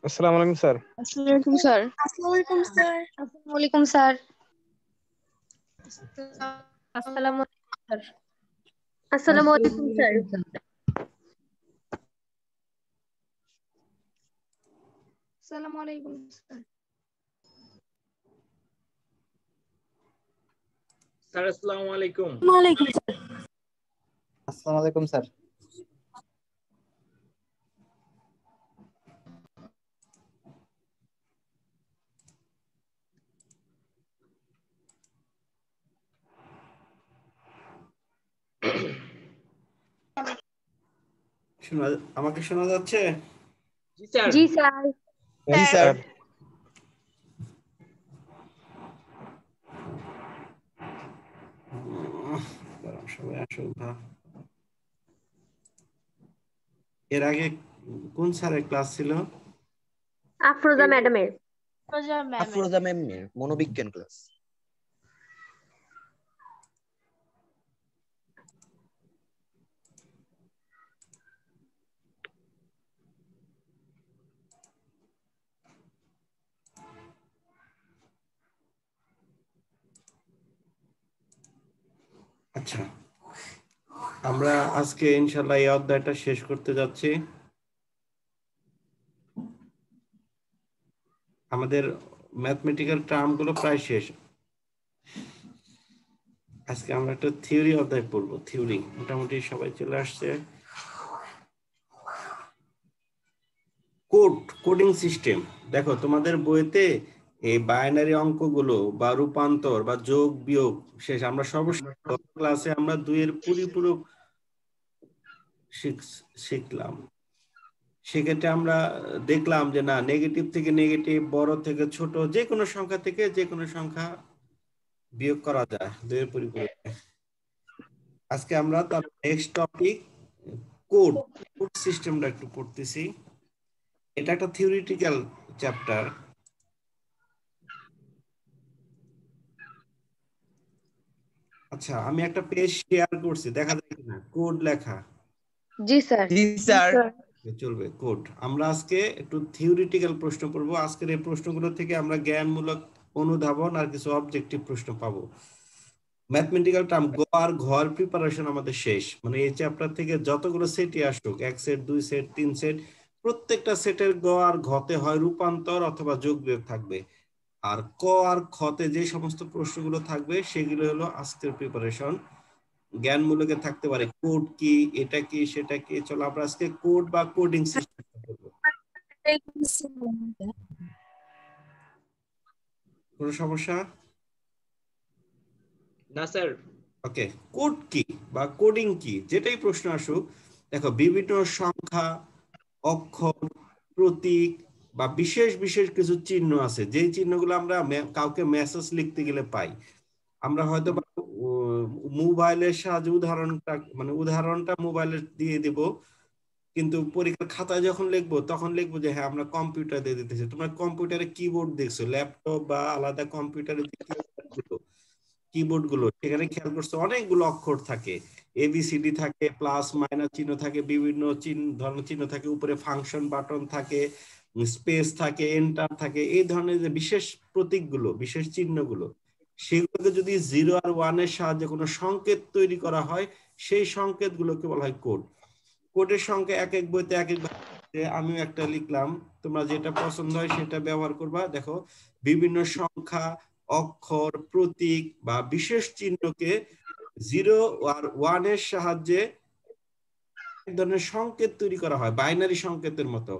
আসসালামু আলাইকুম স্যার। আসসালামু আলাইকুম স্যার। আসসালামু আলাইকুম স্যার। আসসালামু আলাইকুম স্যার। আসসালামু আলাইকুম স্যার। আসসালামু আলাইকুম স্যার। আসসালামু আলাইকুম স্যার। স্যার আসসালামু আলাইকুম। ওয়ালাইকুম স্যার। আসসালামু আলাইকুম স্যার। আমাকে শোনা যাচ্ছে? জি স্যার। জি স্যার। জি স্যার। সবাই আসো। এর আগে কোন স্যারের ক্লাস ছিল? আফরোজা ম্যাডামের। আফরোজা ম্যামের মনোবিজ্ঞান ক্লাস। আচ্ছা, আমরা আজকে ইনশাআল্লাহ এই অধ্যায়টা শেষ করতে যাচ্ছি। আমাদের ম্যাথমেটিক্যাল টার্ম গুলো প্রায় শেষ। আজকে আমরা একটা থিওরি অধ্যায় পড়বো। থিওরি মোটামুটি সবাই চলে আসছে। কোডিং সিস্টেম দেখো, তোমাদের বইতে এই বাইনারি অঙ্কগুলো বা রূপান্তর বা যোগ বিয়োগ শেষ। আমরা সর্বশেষ ক্লাসে আমরা 2 এর পরিপূরক শিখলাম। সেক্ষেত্রে আমরা দেখলাম যে না, নেগেটিভ থেকে নেগেটিভ, বড় থেকে ছোট, যে কোনো সংখ্যা থেকে যে কোনো সংখ্যা বিয়োগ করা যায় 2 এর পরিপূরকে। আজকে আমরা তার নেক্সট টপিক কোড সিস্টেমটা একটু পড়তেছি। এটা একটা থিওরিটিক্যাল চ্যাপ্টার। আচ্ছা, আমি একটা পেজ শেয়ার করছি, দেখা যায় কিনা কোড লেখা? জি স্যার। জি স্যার। চলবে কোড। আমরা আজকে একটু থিওরিটিক্যাল প্রশ্ন পড়বো। আজকের এই প্রশ্নগুলো থেকে আমরা জ্ঞানমূলক অনুধাবন আর কিছু অবজেক্টিভ প্রশ্ন পাবো। ম্যাথমেটিক্যাল টার্ম গ আর ঘর প্রিপারেশন আমাদের শেষ। মানে এই চ্যাপ্টার থেকে যতগুলো সেটই আসুক, 1 সেট 2 সেট 3 সেট, প্রত্যেকটা সেটের গ আর ঘতে হয় রূপান্তর অথবা যোগ বিয়োগ থাকবে। আর ক আর খতে যে সমস্ত প্রশ্নগুলো থাকবে সেগুলো হলো আজকের প্রিপারেশন। জ্ঞানমূলকে থাকতে পারে কোড কি, এটা কি, সেটা কি। চলো আমরা আজকে কোড বা কোডিং সিস্টেম করব। কোনো সমস্যা? না স্যার। ওকে, কোড কি বা কোডিং কি, যেটাই প্রশ্ন আসুক, দেখো বিভিন্ন সংখ্যা, অক্ষর, প্রতীক বা বিশেষ বিশেষ কিছু চিহ্ন আছে, যেই চিহ্নগুলো আমরা কাউকে মেসেজ লিখতে গেলে পাই। আমরা হয়তো মোবাইলের সাহায্যে উদাহরণটা মোবাইলে দিয়ে দিব, কিন্তু পরীক্ষার খাতায় যখন লিখবো তখন লিখবো যে হ্যাঁ আমরা কম্পিউটার দিয়ে দিতেছি। তোমরা কম্পিউটারে কিবোর্ড দেখছো, ল্যাপটপ বা আলাদা কম্পিউটারে কিবোর্ড গুলো, সেখানে খেয়াল করছো অনেকগুলো অক্ষর থাকে, এবিসিডি থাকে, প্লাস মাইনাস চিহ্ন থাকে, বিভিন্ন ধরনের চিহ্ন থাকে, উপরে ফাংশন বাটন থাকে, স্পেস থাকে, এন্টার থাকে। এই ধরনের যে বিশেষ প্রতীকগুলো, বিশেষ চিহ্নগুলো, সেগুলোকে যদি 0 আর 1 এর সাহায্যে কোনো সংকেত তৈরি করা হয়, সেই সংকেতগুলোকে বলা হয় কোড। কোডের সংখ্যা এক এক বইতে এক এক, আমিও একটা লিখলাম, তোমরা যেটা পছন্দ হয় সেটা ব্যবহার করবা। দেখো, বিভিন্ন সংখ্যা, অক্ষর, প্রতীক বা বিশেষ চিহ্নকে 0 আর 1 এর সাহায্যে এক ধরনের সংকেত তৈরি করা হয়, বাইনারি সংকেতের মতো।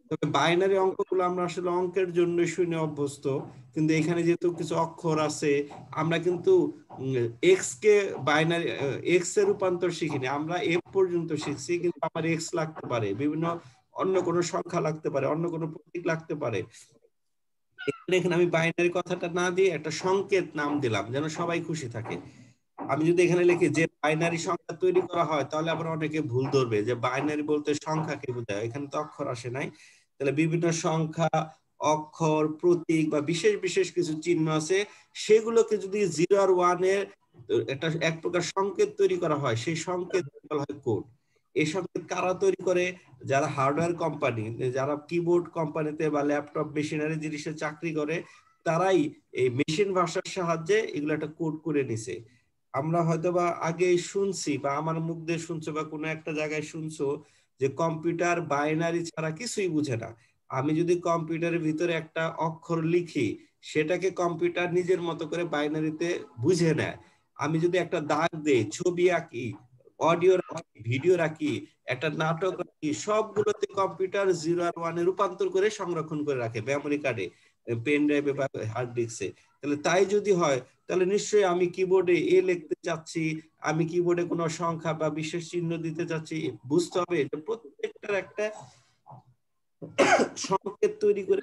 তবে বাইনারি অঙ্কগুলো আমরা আসলে অঙ্কের জন্য শুনে অভ্যস্ত, কিন্তু এখানে যেহেতু কিছু অক্ষর আছে, আমরা কিন্তু এক্স কে বাইনারি এক্স এর রূপান্তর শিখিনি। আমরা এফ পর্যন্ত শিখছি, কিন্তু আমার এক্স লাগতে পারে, বিভিন্ন অন্য কোনো সংখ্যা লাগতে পারে, অন্য কোনো প্রতীক লাগতে পারে। এখানে আমি বাইনারি কথাটা না দিয়ে একটা সংকেত নাম দিলাম যেন সবাই খুশি থাকে। আমি যদি এখানে লিখি যে বাইনারি সংখ্যা তৈরি করা হয়, তাহলে আবার অনেকে ভুল ধরবে যে বাইনারি বলতে সংখ্যাকে বোঝায়, এখানে তো অক্ষর আসে নাই। তাহলে বিভিন্ন সংখ্যা, অক্ষর, প্রতীক বা বিশেষ বিশেষ কিছু চিহ্ন আছে, সেগুলোকে যদি 0 আর 1 এর একটা এক প্রকার সংকেত তৈরি করা হয়, সেই সংকেত বলা হয় কোড। এই সংকেত কারা তৈরি করে? যারা হার্ডওয়্যার কোম্পানি, যারা কিবোর্ড কোম্পানিতে বা ল্যাপটপ মেশিনারি জিনিসে চাকরি করে, তারাই এই মেশিন ভাষার সাহায্যে এগুলো একটা কোড করে নিছে। আমরা হয়তোবা আগে শুনছি বা আমার মুখ দিয়ে শুনছো বা কোনো একটা জায়গায় শুনছো যে কম্পিউটার বাইনারি ছাড়া কিছুই বুঝে না। আমি যদি কম্পিউটারের ভিতরে একটা অক্ষর লিখি, সেটাকে কম্পিউটার নিজের মতো করে বাইনারিতে বুঝে নেয়। আমি যদি একটা দাগ দেই, ছবি আঁকি, অডিও রাখি, ভিডিও রাখি, একটা নাটক রাখি, সবগুলোতে কম্পিউটার 0 আর 1 এ রূপান্তর করে সংরক্ষণ করে রাখে মেমোরি কার্ডে, পেন ড্রাইভে বা হার্ড ডিস্কে। তাহলে তাই যদি হয়, তাহলে নিশ্চয়ই আমি কিবোর্ডে এ লিখতে চাচ্ছি, আমি কিবোর্ডে কোনো সংখ্যা বা বিশেষ চিহ্ন দিতে চাচ্ছি, বুঝতে হবে যে প্রত্যেকটার একটা সংকেত তৈরি করে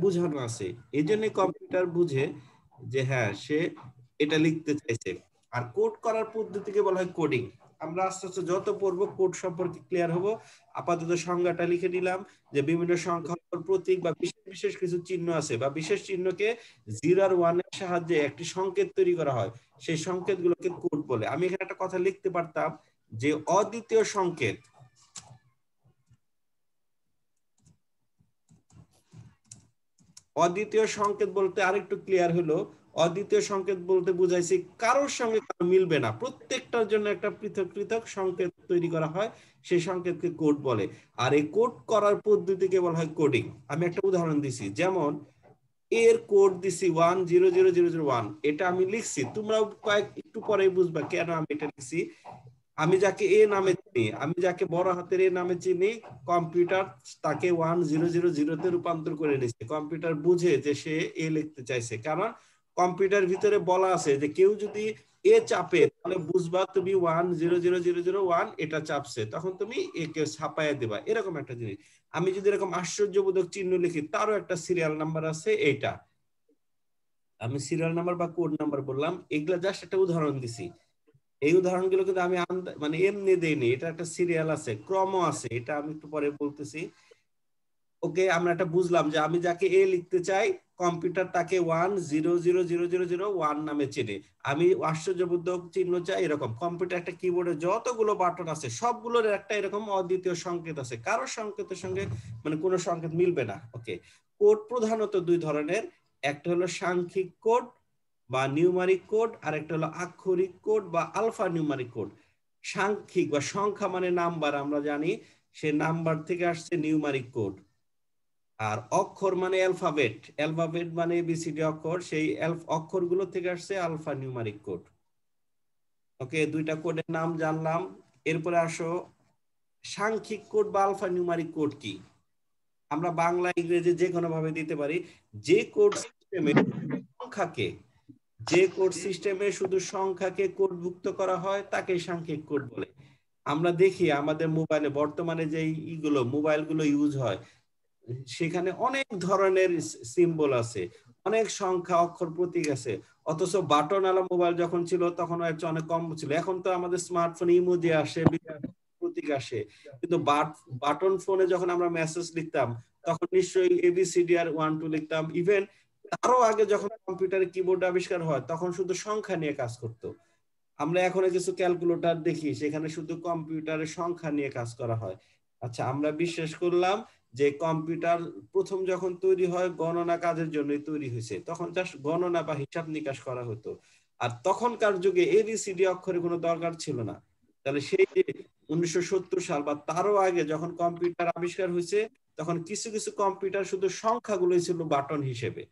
বোঝানো আছে। এই জন্য কম্পিউটার বুঝে যে হ্যাঁ, সে এটা লিখতে চাইছে। আর কোড করার পদ্ধতিকে বলা হয় কোডিং। আমরা আস্তে আস্তে যত পড়বো কোড সম্পর্কে ক্লিয়ার হব। আপাতত সংজ্ঞাটা লিখে নিলাম যে বিভিন্ন সংখ্যা, প্রতীক বা বিশেষ বিশেষ কিছু চিহ্ন আছে, বা বিশেষ চিহ্নকে 0 আর 1 এর সাহায্যে একটি সংকেত তৈরি করা হয়, সেই সংকেতগুলোকে কোড বলে। আমি এখানে একটা কথা লিখতে পারতাম যে অদ্বিতীয় সংকেত। অদ্বিতীয় সংকেত বলতে আরেকটু ক্লিয়ার হলো, অদ্বিতীয় সংকেত বলতে বুঝাইছি কারোর সঙ্গে কারো মিলবে না, প্রত্যেকটার জন্য একটা পৃথক পৃথক সংকেত তৈরি করা হয়, সেই সংকেতকে কোড বলে। আর এই কোড করার পদ্ধতিকে বলা হয় কোডিং। আমি একটা উদাহরণ দিছি, যেমন এর কোড দিছি 100001, এটা আমি লিখছি, তোমরাও একটু পরেই বুঝবা কেন আমি এটা লিখছি। আমি যাকে এ নামে চিনি, আমি যাকে বড় হাতের এ নামে চিনি, কম্পিউটার তাকে 1000 তে রূপান্তর করে নিচ্ছে। কম্পিউটার বুঝে যে সে এ লিখতে চাইছে, কারণ কম্পিউটার ভিতরে বলা আছে যে কেউ যদি এ চাপে, তাহলে বুঝবা তুমি 100001 এটা চাপছে, তখন তুমি একে ছাপাইয়া দিবা, এরকম একটা জিনিস। আমি যদি এরকম আশ্চর্যবোধক চিহ্ন লিখি, তারও একটা সিরিয়াল নাম্বার আছে, এইটা আমি সিরিয়াল নাম্বার বা কোড নাম্বার বললাম। এগুলা জাস্ট একটা উদাহরণ দিছি। এই উদাহরণগুলো কিন্তু আমি মানে এমনি দেইনি, এটা একটা সিরিয়াল আছে, ক্রম আছে, এটা আমি একটু পরে বলতেছি। ওকে, আমরা একটা বুঝলাম যে আমি যাকে এ লিখতে চাই, কম্পিউটার তাকে 100001 নামে চেনে। আমি আশ্চর্যবোধক চিহ্ন চাই, এরকম কম্পিউটার একটা কিবোর্ডে যতগুলো বাটন আছে সবগুলোর একটা এরকম অদ্বিতীয় সংকেত আছে, কারো সংকেতের সঙ্গে মানে কোনো সংকেত মিলবে না। ওকে, কোড প্রধানত দুই ধরনের, একটা হলো সাংখ্যিক কোড বা নিউমারিক কোড, আর একটা হলো আক্ষরিক কোড বা আলফা নিউমারিক কোড। সাংখ্যিক বা সংখ্যা মানে নাম্বার, আমরা জানি সে নাম্বার থেকে আসছে নিউমারিক কোড। আর অক্ষর মানে অ্যালফাবেট, অ্যালফাবেট মানে এবিসিডি অক্ষর, সেই অক্ষরগুলো থেকে আসছে আলফা নিউমারিক কোড। ওকে, দুইটা কোডের নাম জানলাম। এরপরে আসো সাংখ্যিক কোড বা আলফা নিউমারিক কোড কি। আমরা বাংলা ইংরেজি যে কোনো ভাবে দিতে পারি। যে কোড সিস্টেমে সংখ্যাকে, যে কোড সিস্টেমে শুধু সংখ্যাকে কোডভুক্ত করা হয় তাকে সাংখ্যিক কোড বলে। আমরা দেখি আমাদের মোবাইলে বর্তমানে যে মোবাইলগুলো ইউজ হয়, সেখানে অনেক ধরনের সিম্বল আছে, অনেক সংখ্যা, অক্ষর, প্রতীক আছে। অথচ বাটন আলা মোবাইল যখন ছিল তখন অনেক কম ছিল। এখন তো আমাদের স্মার্টফোনে ইমোজি আসে, প্রতীক আসে, কিন্তু বাটন ফোনে যখন আমরা মেসেজ লিখতাম তখন নিশ্চয়ই এবিসিডি আর 1 2 লিখতাম। ইভেন তারও আগে যখন কম্পিউটারে কিবোর্ড আবিষ্কার হয় তখন শুধু সংখ্যা নিয়ে কাজ করতো। আমরা এখন কিছু ক্যালকুলেটর দেখি, সেখানে শুধু কম্পিউটারের সংখ্যা নিয়ে কাজ করা হয়। আচ্ছা, আমরা বিশ্বাস করলাম যে কম্পিউটার প্রথম যখন তৈরি হয় গণনা কাজের জন্যই তৈরি হয়েছে, তখন জাস্ট গণনা বা হিসাব নিকাশ করা হতো। আর তখনকার যুগে এবিসিডি অক্ষরের কোনো দরকার ছিল না। তাহলে সেই যে 1970 সাল বা তারও আগে যখন কম্পিউটার আবিষ্কার হয়েছে, তখন কিছু কিছু কম্পিউটার শুধু সংখ্যাগুলোই ছিল বাটন হিসেবে,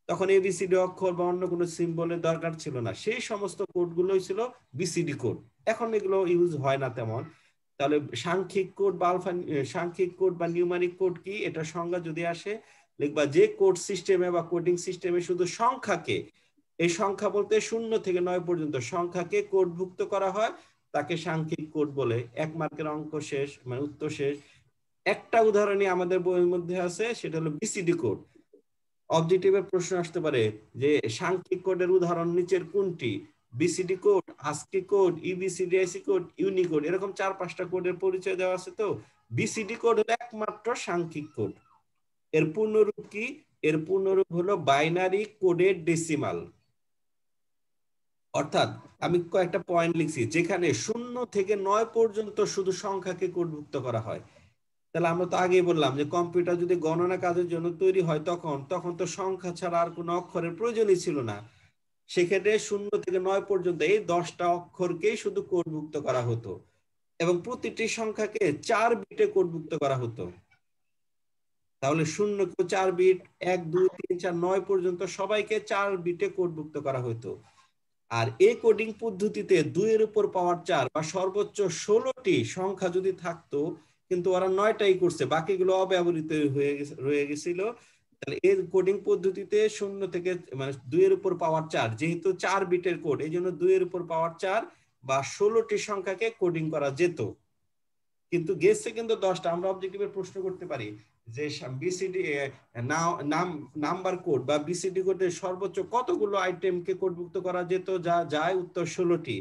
তখন এবিসিডি অক্ষর বা অন্য কোনো সিম্বলের দরকার ছিল না, সেই সমস্ত কোডগুলোই ছিল বিসিডি কোড। এখন এগুলো ইউজ হয় না তেমন। তাহলে সাংখ্যিক কোড বা সাংখ্যিক কোড বা নিউমারিক কোড কি, এটা সংজ্ঞা যদি আসে লিখবা যে কোড সিস্টেমে বা কোডিং সিস্টেমে শুধু সংখ্যাকে, এই সংখ্যা বলতে 0 থেকে 9 পর্যন্ত সংখ্যাকে কোডভুক্ত করা হয় তাকে সাংখ্যিক কোড বলে। 1 মার্কের অঙ্ক শেষ, মানে উত্তর শেষ। একটা উদাহরণই আমাদের বইয়ের মধ্যে আছে, সেটা হলো বিসিডি কোড। অবজেক্টিভের প্রশ্ন আসতে পারে যে সাংখ্যিক কোডের উদাহরণ নিচের কোনটি? BCD code, ASCII code, EBCDIC code, Unicode, এরকম 4-5টা কোডের পরিচয় দেওয়া আছে। তো বিসিডি কোড হলো একমাত্র সাংখ্যিক কোড। এর পূর্ণরূপ কি? এর পূর্ণরূপ হলো বাইনারি কোডের ডেসিমাল। অর্থাৎ আমি কয়েকটা পয়েন্ট লিখছি যেখানে 0 থেকে 9 পর্যন্ত শুধু সংখ্যাকে কোডভুক্ত করা হয়। তাহলে আমরা তো আগেই বললাম যে কম্পিউটার যদি গণনা কাজের জন্য তৈরি হয় তখন তো সংখ্যা ছাড়া আর কোনো অক্ষরের প্রয়োজনই ছিল না। সেক্ষেত্রে 0 থেকে 9 পর্যন্ত এই 10টা অক্ষরকেই শুধু কোডভুক্ত করা হতো এবং প্রতিটি সংখ্যাকে 4 বিটে কোডভুক্ত করা হতো। তাহলে 0 কেও 4 বিট, 1 2 3 4 9 পর্যন্ত সবাইকে 4 বিটে কোডভুক্ত করা হতো। আর এই কোডিং পদ্ধতিতে 2 এর উপর পাওয়ার 4 বা সর্বোচ্চ 16টি সংখ্যা যদি থাকতো, কিন্তু ওরা 9টাই করছে, বাকিগুলো অব্যবহৃত রয়ে গেছিল। তাহলে এই কোডিং পদ্ধতিতে 0 থেকে মানে 2 এর উপর পাওয়ার 4, যেহেতু 4 বিটের কোড, এই জন্য 2 এর উপর পাওয়ার 4 বা 16টি সংখ্যাকে কোডিং করা যেত। কিন্তু গেছে কিন্তু 10টা। আমরা অবজেক্টিভের প্রশ্ন করতে পারি যে বিসিডি নাম্বার কোড বা বিসিডি কোডের সর্বোচ্চ কতগুলো আইটেমকে কোডভুক্ত করা যেত, যা যায় উত্তর 16টি।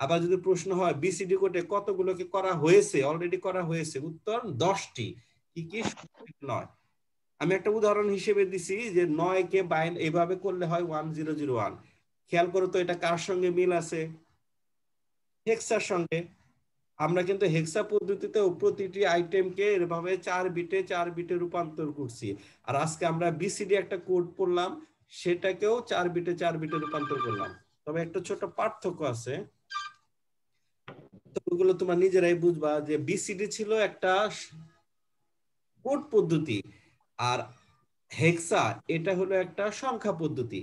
আবার যদি প্রশ্ন হয় বিসিডি কোডে কতগুলোকে করা হয়েছে, অলরেডি করা হয়েছে, উত্তর 10টি। কি কি? নয়। আমি একটা উদাহরণ হিসেবে দিছি যে 9 কে এইভাবে করলে হয় 1001। খেয়াল করো তো এটা কার সঙ্গে মিল আছে? হেক্সার সঙ্গে। আমরা কিন্তু হেক্সা পদ্ধতিতে প্রতিটি আইটেমকে এভাবে 4 বিটে রূপান্তর করছি। আর আজকে আমরা বিসিডি একটা কোড পড়লাম, সেটাকেও 4 বিটে রূপান্তর করলাম। তবে একটা ছোট পার্থক্য আছে, তো ওগুলো তোমরা নিজেরাই বুঝবা যে বিসিডি ছিল একটা কোড পদ্ধতি আর হেক্সা এটা হলো একটা সংখ্যা পদ্ধতি।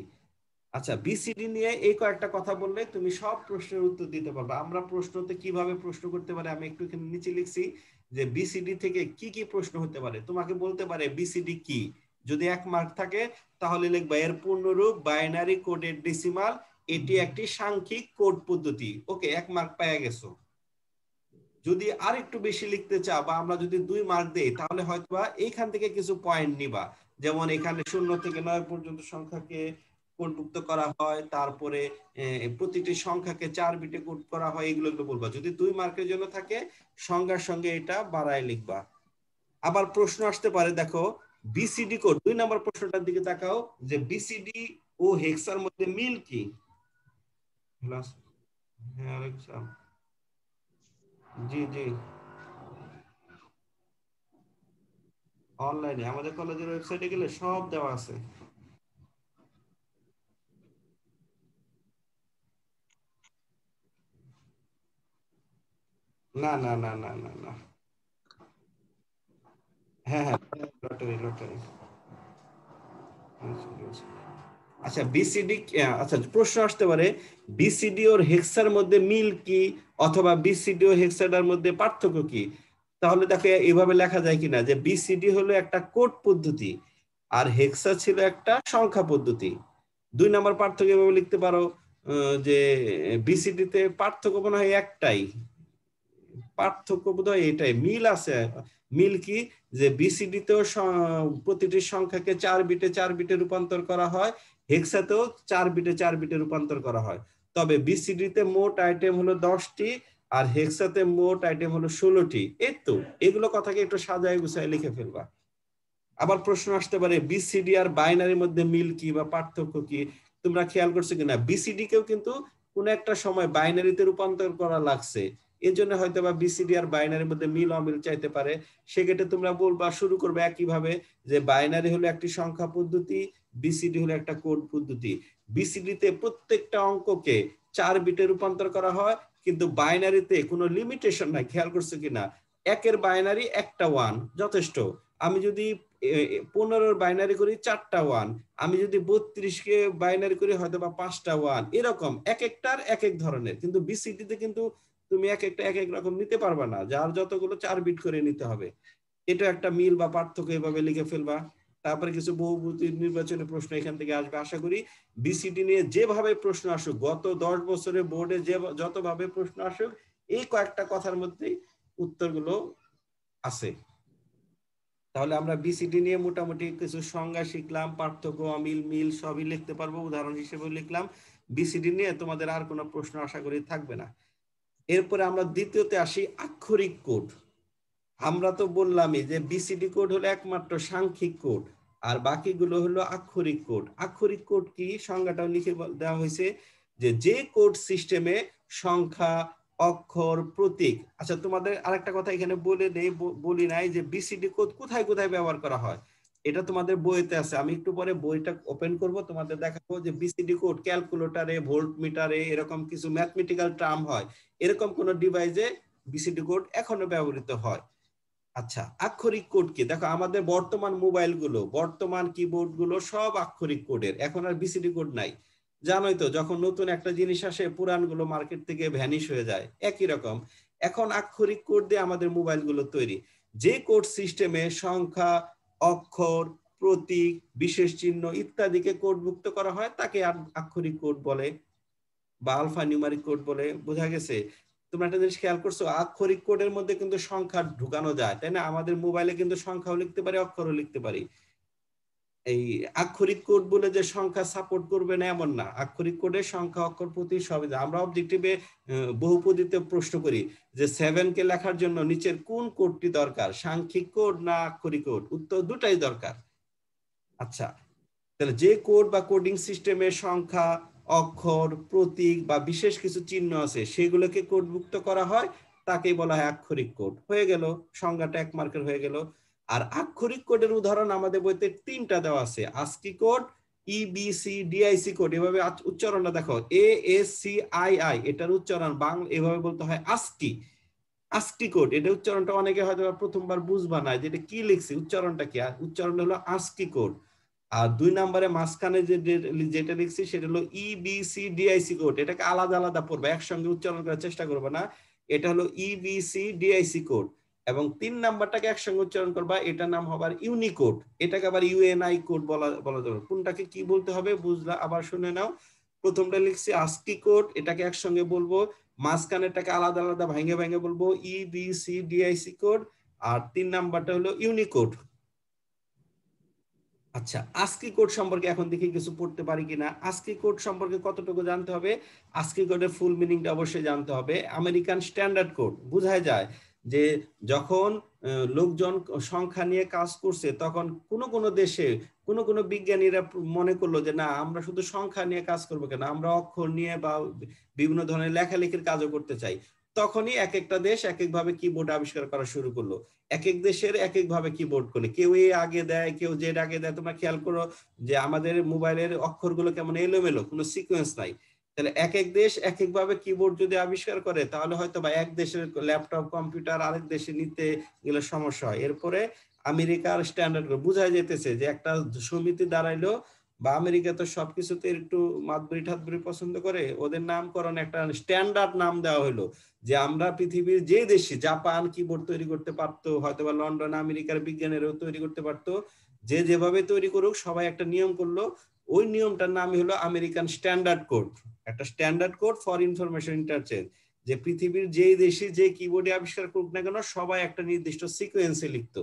আচ্ছা, বিসিডি নিয়ে এই কয়েকটা কথা বললে তুমি সব প্রশ্নের উত্তর দিতে পারবে। আমরা প্রশ্নতে কিভাবে প্রশ্ন করতে পারে আমি একটু এখানে নিচে লিখছি যে বিসিডি থেকে কি কি প্রশ্ন হতে পারে। তোমাকে বলতে পারে বিসিডি কি, যদি 1 মার্ক থাকে তাহলে লিখবা এর পূর্ণরূপ বাইনারি কোডেড ডেসিমাল, এটি একটি সাংখ্যিক কোড পদ্ধতি। ওকে, 1 মার্ক পেয়ে গেছো। যদি আর একটু বেশি লিখতে চাও বা আমরা যদি 2 মার্ক দেই তাহলে হয়তোবা এইখান থেকে কিছু পয়েন্ট নিবা, যেমন এখানে 0 থেকে 9 পর্যন্ত সংখ্যাকে কোডভুক্ত করা হয়, তারপরে প্রতিটি সংখ্যাকে 4 বিটে কোড করা হয়, এগুলো বলবা। যদি 2 মার্কের জন্য থাকে সংখ্যার সঙ্গে এটা বাড়ায় লিখবা। আবার প্রশ্ন আসতে পারে, দেখো বিসিডি কোড, 2 নম্বর প্রশ্নটার দিকে তাকাও যে বিসিডি ও হেক্সার মধ্যে মিল কি? হ্যাঁ আলেক্সা, জি জি, অনলাইনে আমাদের কলেজের ওয়েবসাইটে গেলে সব দেওয়া আছে। না না না না না না, হ্যাঁ হ্যাঁ, লটারি। আচ্ছা বিসিডি, আচ্ছা প্রশ্ন আসতে পারে বিসিডি ও হেক্সার মধ্যে মিল কি, অথবা বিসিডি ও হেক্সাডার মধ্যে পার্থক্য কি? তাহলে দেখো এইভাবে লেখা যায় কিনা যে বিসিডি হলো একটা কোড পদ্ধতি আর হেক্সা ছিল একটা সংখ্যা পদ্ধতি। 2 নম্বর পার্থক্য এভাবে লিখতে পারো যে বিসিডি তে পার্থক্য মনে হয় একটাই, পার্থক্য বোধহয় এটাই, মিল আছে। মিল কি? যে বিসিডি তেও প্রতিটি সংখ্যাকে 4 বিটে রূপান্তর করা হয়, হেক্সাতেও 4 বিটে রূপান্তর করা হয়। তবে বিসিডি তে মোট আইটেম হলো 10টি আর হেক্সাতে মোট আইটেম হলো 16টি। এই তো, এগুলো কথাকে একটু সাজায় গুছায় লিখে ফেলবা। আবার প্রশ্ন আসতে পারে বিসিডি আর বাইনারির মধ্যে মিল কি বা পার্থক্য কি? তোমরা খেয়াল করছো কিনা বিসিডি কেও কিন্তু কোন একটা সময় বাইনারিতে রূপান্তর করা লাগছে, এই জন্য হয়তো বা বিসিডি আর বাইনারির মধ্যে মিল অমিল চাইতে পারে। সেক্ষেত্রে তোমরা বলবা, শুরু করবে একইভাবে যে বাইনারি হলো একটি সংখ্যা পদ্ধতি, বিসিডি হলো একটা কোড পদ্ধতি। বিসিডি তে প্রত্যেকটা অঙ্ককে 4 বিটে রূপান্তর করা হয়, কিন্তু বাইনারিতে কোনো লিমিটেশন নাই। খেয়াল করছো কিনা 1 এর বাইনারি একটা 1 যথেষ্ট। আমি যদি 15 বাইনারি করি 4টা 1, আমি যদি 32 কে বাইনারি করি হয়তো বা 5টা 1, এরকম এক একটার এক এক ধরনের। কিন্তু বিসিডি তে কিন্তু তুমি এক একটা এক এক রকম নিতে পারবা না, যার যতগুলো 4 বিট করে নিতে হবে। এটা একটা মিল বা পার্থক্য, এভাবে লিখে ফেলবা। তারপরে কিছু বহুভুজ নির্বাচনী প্রশ্ন এখান থেকে আসবে। আশা করি বিসিডি নিয়ে যেভাবে প্রশ্ন আসুক, গত 10 বছরে বোর্ডে যতভাবে প্রশ্ন আসুক, এই কয়েকটা কথার মধ্যেই উত্তরগুলো আছে। তাহলে আমরা বিসিডি নিয়ে মোটামুটি কিছু সংজ্ঞা শিখলাম, পার্থক্য অমিল মিল সবই লিখতে পারবো, উদাহরণ হিসেবে লিখলাম। বিসিডি নিয়ে তোমাদের আর কোনো প্রশ্ন আশা করি থাকবে না। এরপরে আমরা দ্বিতীয়তে আসি, আক্ষরিক কোড। আমরা তো বললামই যে বিসিডি কোড হলো একমাত্র সাংখ্যিক কোড আর বাকিগুলো হলো আক্ষরিক কোড। আক্ষরিক কোড কি, সংজ্ঞাটাও লিখে দেওয়া হয়েছে যে কোড সিস্টেমে সংখ্যা, অক্ষর, প্রতীক। আচ্ছা, তোমাদের আরেকটা কথা এখানে বলি নাই যে বিসিডি কোড কোথায় কোথায় ব্যবহার করা হয়। এটা তোমাদের বইতে আছে, আমি একটু পরে বইটা ওপেন করব, তোমাদের দেখাবো যে বিসিডি কোড ক্যালকুলেটরে, ভোল্ট মিটারে, এরকম কিছু ম্যাথমেটিক্যাল টার্ম হয়, এরকম কোন ডিভাইসে বিসিডি কোড এখনো ব্যবহৃত হয়। আচ্ছা, আক্ষরিক কোড কি? দেখো আমাদের বর্তমান মোবাইল গুলো, বর্তমান কিবোর্ড গুলো সব আক্ষরিক কোডের, এখন আর বিসিডি কোড নাই। জানোই তো, যখন নতুন একটা জিনিস আসে পুরান গুলো মার্কেট থেকে ভ্যানিশ হয়ে যায়। একই রকম এখন আক্ষরিক কোড দিয়ে আমাদের মোবাইল গুলো তৈরি। যে কোড সিস্টেমে সংখ্যা, অক্ষর, প্রতীক, বিশেষ চিহ্ন ইত্যাদিকে কোডভুক্ত করা হয় তাকে আক্ষরিক কোড বলে বা আলফা নিউমারিক কোড বলে। বোঝা গেছে? তোমরা একটা জিনিস খেয়াল করছো, আক্ষরিক কোডের মধ্যে কিন্তু সংখ্যা ঢুকানো যায়, তাই না? আমাদের মোবাইলে কিন্তু সংখ্যাও লিখতে পারি, অক্ষরও লিখতে পারি। এই আক্ষরিক কোড বলে যে সংখ্যা সাপোর্ট করবে না এমন না, আক্ষরিক কোডে সংখ্যা, অক্ষর, প্রতীক সবই। আমরা অবজেক্টিভে বহুপদীতে প্রশ্ন করি যে 7 কে লেখার জন্য নিচের কোন কোডটি দরকার, সাংখ্যিক কোড না আক্ষরিক কোড? উত্তর দুটাই দরকার। আচ্ছা, তাহলে যে কোড বা কোডিং সিস্টেমে সংখ্যা, অক্ষর, প্রতীক বা বিশেষ কিছু চিহ্ন আছে সেগুলোকে কোডভুক্ত করা হয় তাকেই বলা হয় আক্ষরিক কোড। হয়ে গেল, সংজ্ঞাটা 1 মার্কের হয়ে গেল। আর আক্ষরিক কোডের উদাহরণ আমাদের বইতে 3টা দেওয়া আছে, ASCII কোড, EBCDIC কোড। এভাবে উচ্চারণটা দেখো, ASCII, এটার উচ্চারণ বাংলা এভাবে বলতে হয় ASCII কোড। এটা উচ্চারণটা অনেকে হয়তো প্রথমবার বুঝবা না যে এটা কি লিখছি, উচ্চারণটা কি। উচ্চারণটা হলো ASCII কোড। আর 2 নম্বরে মাঝখানে যেটা লিখছি সেটা হলো EBCDIC কোড। এটাকে আলাদা আলাদা পড়বে, একসঙ্গে উচ্চারণ করার চেষ্টা করবে না। এটা হলো EBCDIC কোড। এবং 3 নাম্বারটাকে একসঙ্গে উচ্চারণ করবা, এটার নাম হবে ইউনিকোড। এটাকে আবার UNI কোড বলা যাবে। কোনটাকে কি বলতে হবে বুঝলা? আবার শুনে নাও। প্রথমটা লিখছি ASCII কোড, এটাকে একসঙ্গে বলবো। মাঝখানেরটাকে আলাদা আলাদা ভাঙে ভাঙে বলবো EBCDIC কোড। আর 3 নাম্বারটা হলো ইউনিকোড। আচ্ছা, ASCII কোড সম্পর্কে এখন দেখি কিছু পড়তে পারি কিনা। ASCII কোড সম্পর্কে কতটুকু জানতে হবে? ASCII কোডের ফুল মিনিংটা অবশ্যই জানতে হবে। আমেরিকান স্ট্যান্ডার্ড কোড বোঝায় যায় যে যখন লোকজন সংখ্যা নিয়ে কাজ করছে তখন কোন দেশে কোন বিজ্ঞানীরা মনে করলো যে না, আমরা শুধু সংখ্যা নিয়ে কাজ করবো কেন, আমরা অক্ষর নিয়ে বা বিভিন্ন ধরনের লেখালেখির কাজও করতে চাই। তখনই এক একটা দেশ এক একভাবে কিবোর্ড আবিষ্কার করা শুরু করলো। এক এক দেশের এক এক ভাবে কিবোর্ড করে, কেউ এ আগে দেয়, কেউ জেড আগে দেয়। তোমরা খেয়াল করো যে আমাদের মোবাইলের অক্ষরগুলো কেমন এলোমেলো, কোনো সিকোয়েন্স নাই। তাহলে এক এক দেশ এক এক ভাবে কিবোর্ড যদি আবিষ্কার করে তাহলে হয়তো বা এক দেশের ল্যাপটপ কম্পিউটার আরেক দেশে নিতে গেলে সমস্যা হয়। এরপরে আমেরিকার স্ট্যান্ডার্ড বোঝাই যেতেছে যে একটা সমিতি দাঁড়াইলো, বা আমেরিকা তো সবকিছুতে একটু মাতবরি ঠাতবরি পছন্দ করে, ওদের নামকরণ একটা স্ট্যান্ডার্ড নাম দেওয়া হলো যে আমরা পৃথিবীর যে দেশে, জাপান কিবোর্ড তৈরি করতে পারতো, হয়তো বা লন্ডন আমেরিকার বিজ্ঞানীরাও তৈরি করতে পারতো, যে যেভাবে তৈরি করুক সবাই একটা নিয়ম করলো। ওই নিয়মটার নামই হলো আমেরিকান স্ট্যান্ডার্ড কোড। একটা standard code for information interchange, যে পৃথিবীর যেই দেশে যে কিবোর্ডে আবিষ্কার করুক না কেন সবাই একটা নির্দিষ্ট সিকোয়েন্সে লিখতো,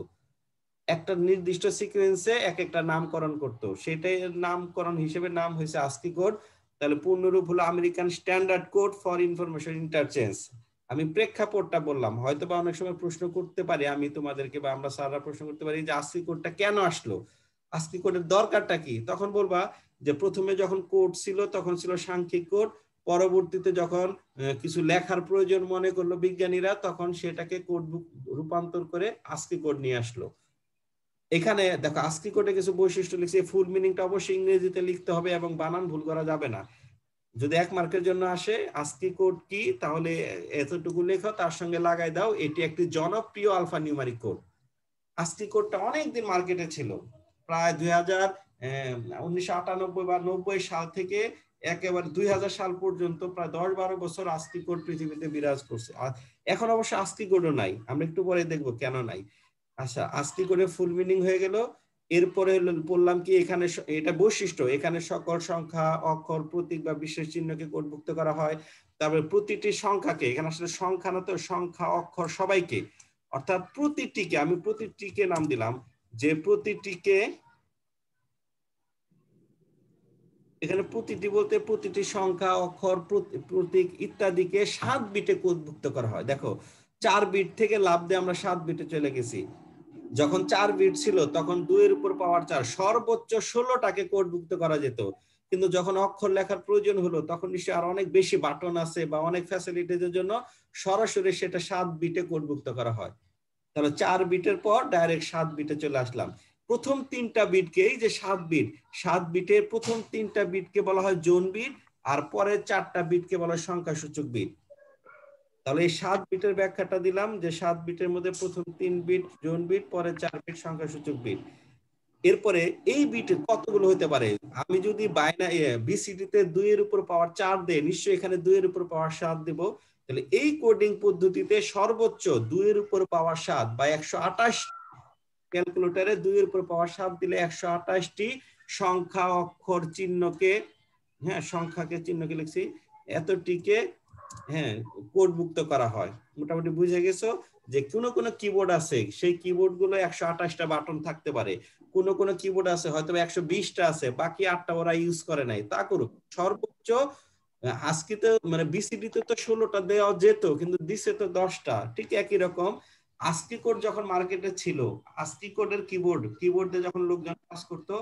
একটা নির্দিষ্ট সিকোয়েন্সে এক একটা নামকরণ করতো। সেটাই নামকরণ হিসেবে নাম হয়েছে ASCII কোড। তাহলে পূর্ণরূপ হলো American standard code for information interchange. আমি প্রেক্ষাপটটা বললাম, হয়তো বা অনেক সময় প্রশ্ন করতে পারি আমি তোমাদেরকে, বা আমরা স্যাররা প্রশ্ন করতে পারি যে ASCII কোডটা কেন আসলো, ASCII কোডের দরকারটা কি। তখন বলবা যে প্রথমে যখন কোড ছিল তখন ছিল সাংখ্যিক কোড, পরবর্তীতে যখন কিছু লেখার প্রয়োজন মনে করলো বিজ্ঞানীরা তখন সেটাকে কোড রূপান্তর করে ASCII কোড নিয়ে আসলো। এখানে দেখো ASCII কোডে কিছু বৈশিষ্ট্য লিখছে, ফুল মিনিংটা অবশ্যই ইংরেজিতে লিখতে হবে এবং বানান ভুল করা যাবে না। যদি 1 মার্কের জন্য আসে ASCII কোড কি, তাহলে এতটুকু লেখো, তার সঙ্গে লাগাই দাও এটি একটি জনপ্রিয় আলফা নিউমারিক কোড। ASCII কোডটা অনেকদিন মার্কেটে ছিল, প্রায় 1998 বা 90 সাল থেকে একেবারে 2000 সাল পর্যন্ত প্রায় 10-12 বছর ASCII কোড পৃথিবীতে বিরাজ করছে। আর এখন অবশ্য ASCII কোডও নাই, আমরা একটু পরে দেখবো কেন নাই। আচ্ছা, ASCII কোডের ফুল মিনিং হয়ে গেল। এরপরে বললাম কি, এখানে এটা বৈশিষ্ট্য, এখানে সকল সংখ্যা, অক্ষর, প্রতীক বা বিশেষ চিহ্নকে কোডভুক্ত করা হয়। তারপরে প্রতিটি সংখ্যাকে, এখানে আসলে সংখ্যা না তো, সংখ্যা অক্ষর সবাইকে, অর্থাৎ প্রতিটিকে, আমি প্রতিটিকে নাম দিলাম যে প্রতিটিকে, এখানে প্রতিটি বলতে প্রতিটি সংখ্যা, অক্ষর, প্রতীক ইত্যাদিকে 7 বিটে কোডভুক্ত করা হয়। দেখো 4 বিট থেকে লাভ দিয়ে আমরা 7 বিটে চলে গেছি। যখন 4 বিট ছিল তখন 2 এর উপর পাওয়ার 4, সর্বোচ্চ 16টাকে কোডভুক্ত করা যেত। কিন্তু যখন অক্ষর লেখার প্রয়োজন হলো তখন নিশ্চয়ই আর অনেক বেশি বাটন আছে বা অনেক ফ্যাসিলিটিজের জন্য সরাসরি সেটা 7 বিটে কোডভুক্ত করা হয়। তাহলে 4 বিটের পর ডাইরেক্ট 7 বিটে চলে আসলাম। প্রথম 3টা বিটকে, এই যে 7 বিটের প্রথম 3টা বিটকে বলা হয় জোন বিট, আর পরের 4টা বিটকে বলা হয় সংখ্যাসূচক বিট। তাহলে এই 7 বিটের ব্যাখ্যাটা দিলাম যে 7 বিটের মধ্যে প্রথম 3 বিট জোন বিট, পরে 4 বিট সংখ্যাসূচক বিট। এরপরে এই বিট কতগুলো হতে পারে? আমি যদি বিসিডি তে 2 এর উপর পাওয়ার 4 দেই, নিশ্চয়ই এখানে 2 এর উপর পাওয়ার 7 দেব। তাহলে এই কোডিং পদ্ধতিতে সর্বোচ্চ 2 এর উপর পাওয়ার 7 বা 128, ক্যালকুলেটরে 2 এর উপর পাওয়ার 7 দিলে 128টি সংখ্যা অক্ষর চিহ্নকে, হ্যাঁ সংখ্যাকে চিহ্নকে লিখছি, এতটিকে কোডভুক্ত করা হয়। মোটামুটি বুঝে গেছো যে কোন কিবোর্ড আছে সেই কিবোর্ড গুলো 128টা বাটন থাকতে পারে, কোন কিবোর্ড আছে হয়তো 120টা আছে, বাকি 8টা ওরা ইউজ করে নাই, তা করুক। সর্বোচ্চ আজকে তো মানে বিসিডি তে তো 16টা দেওয়া যেত, কিন্তু দিছে তো 10টা। ঠিক একই রকম আস্কি কোড যখন মার্কেটে ছিল, আস্কি কোডের কিবোর্ডে যখন লোকজন কাজ করতো,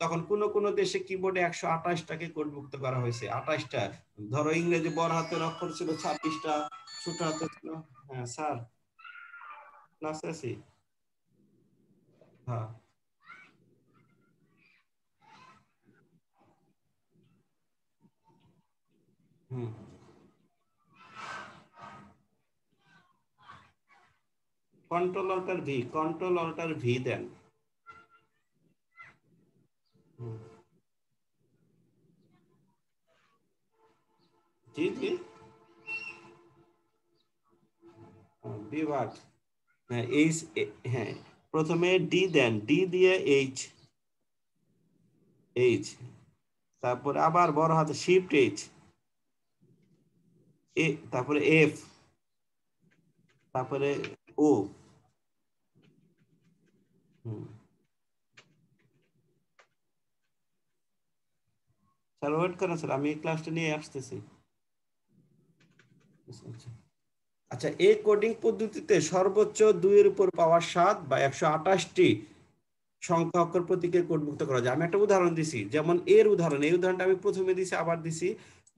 তখন কোন দেশে কিবোর্ডে 128টাকে কোডভুক্ত করা হয়েছে। 28টা, ধরো ইংরেজি বড় হাতের অক্ষর ছিল 26টা, ছোট হাতে ছিল, হ্যাঁ স্যার ক্লাসে আছি, হ্যাঁ কন্ট্রোল অল্টার ভি দেন। জি জি, বিভাগ, হ্যাঁ এইচ, হ্যাঁ প্রথমে ডি দেন, ডি দিয়ে এইচ, তারপরে আবার বড় হাতে শিফট এইচ, তারপরে এফ, তারপরে ও। স্যার ওয়েট করেন স্যার, আমি এই ক্লাসটা নিয়ে আসতেছি। আচ্ছা, এই কোডিং পদ্ধতিতে সর্বোচ্চ 2 এর উপর পাওয়ার 7 বা 128টি সংখ্যা অক্ষর প্রতীকে কোডভুক্ত করা যায়। আমি একটা উদাহরণ দিছি, যেমন এই উদাহরণটা আমি প্রথমে দিছি, আবার দিছি।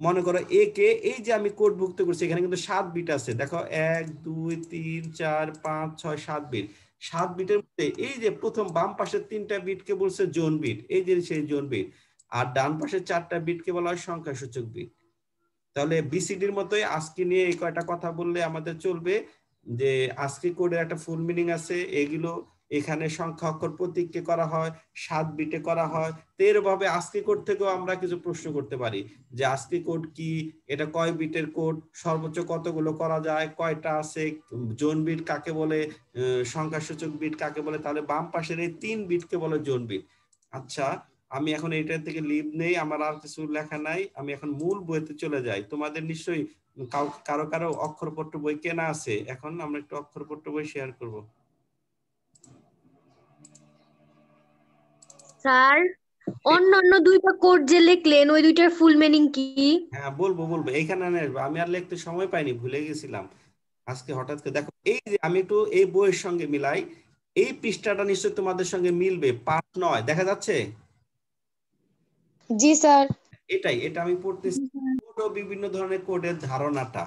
মনে করো এ কে, এই যে আমি কোডভুক্ত করছি, এখানে কিন্তু 7 বিট আছে। দেখো 1 2 3 4 5 6 7 বিট। 7 বিটের মধ্যে এই যে প্রথম বাম পাশের 3টা বিটকে বলছে জোন বিট, এই যে সেই জোন বিট, আর ডান পাশের 4টা বিটকে বলা হয় সংখ্যাসূচক বিট। তাহলে বিসিডির মতোই আজকে নিয়ে এই কয়টা কথা বললে আমাদের চলবে, যে আজকে কোডের একটা ফুল মিনিং আছে, এগুলো এখানে সংখ্যা অক্ষর প্রতীককে করা হয়, 7 বিটে করা হয়। তো এরভাবে আজকে কোড থেকেও আমরা কিছু প্রশ্ন করতে পারি, যে আজকে কোড কি, এটা কয় বিটের কোড, সর্বোচ্চ কতগুলো করা যায়, কয়টা আছে, জোন বিট কাকে বলে, সংখ্যাসূচক বিট কাকে বলে। তাহলে বাম পাশের এই 3 বিটকে বলে জোন বিট। আচ্ছা, আমি এখন এইটার থেকে লিভ নেই, আমার আর কিছু লেখা নাই, আমি এখন মূল বইতে চলে যাই। তোমাদের নিশ্চয়ই কারো কারো অক্ষরপত্র বই কেনা আছে, এখন আমরা একটু অক্ষরপত্র বই শেয়ার করব। স্যার, অন্যান্য দুইটা কোড যে লিখলেন ওই দুইটার ফুল মিনিং কি? হ্যাঁ বলবো, এইখানে আসবো, আমি আর লিখতে সময় পাইনি, ভুলে গেছিলাম আজকে হঠাৎ করে। দেখো এই যে আমি একটু এই বইয়ের সঙ্গে মিলাই, এই পৃষ্ঠাটা নিশ্চয়ই তোমাদের সঙ্গে মিলবে, পাঠ 9 দেখা যাচ্ছে? জি স্যার। এটা আমি পড়তেছি, বিভিন্ন ধরনের কোডের ধারণাটা।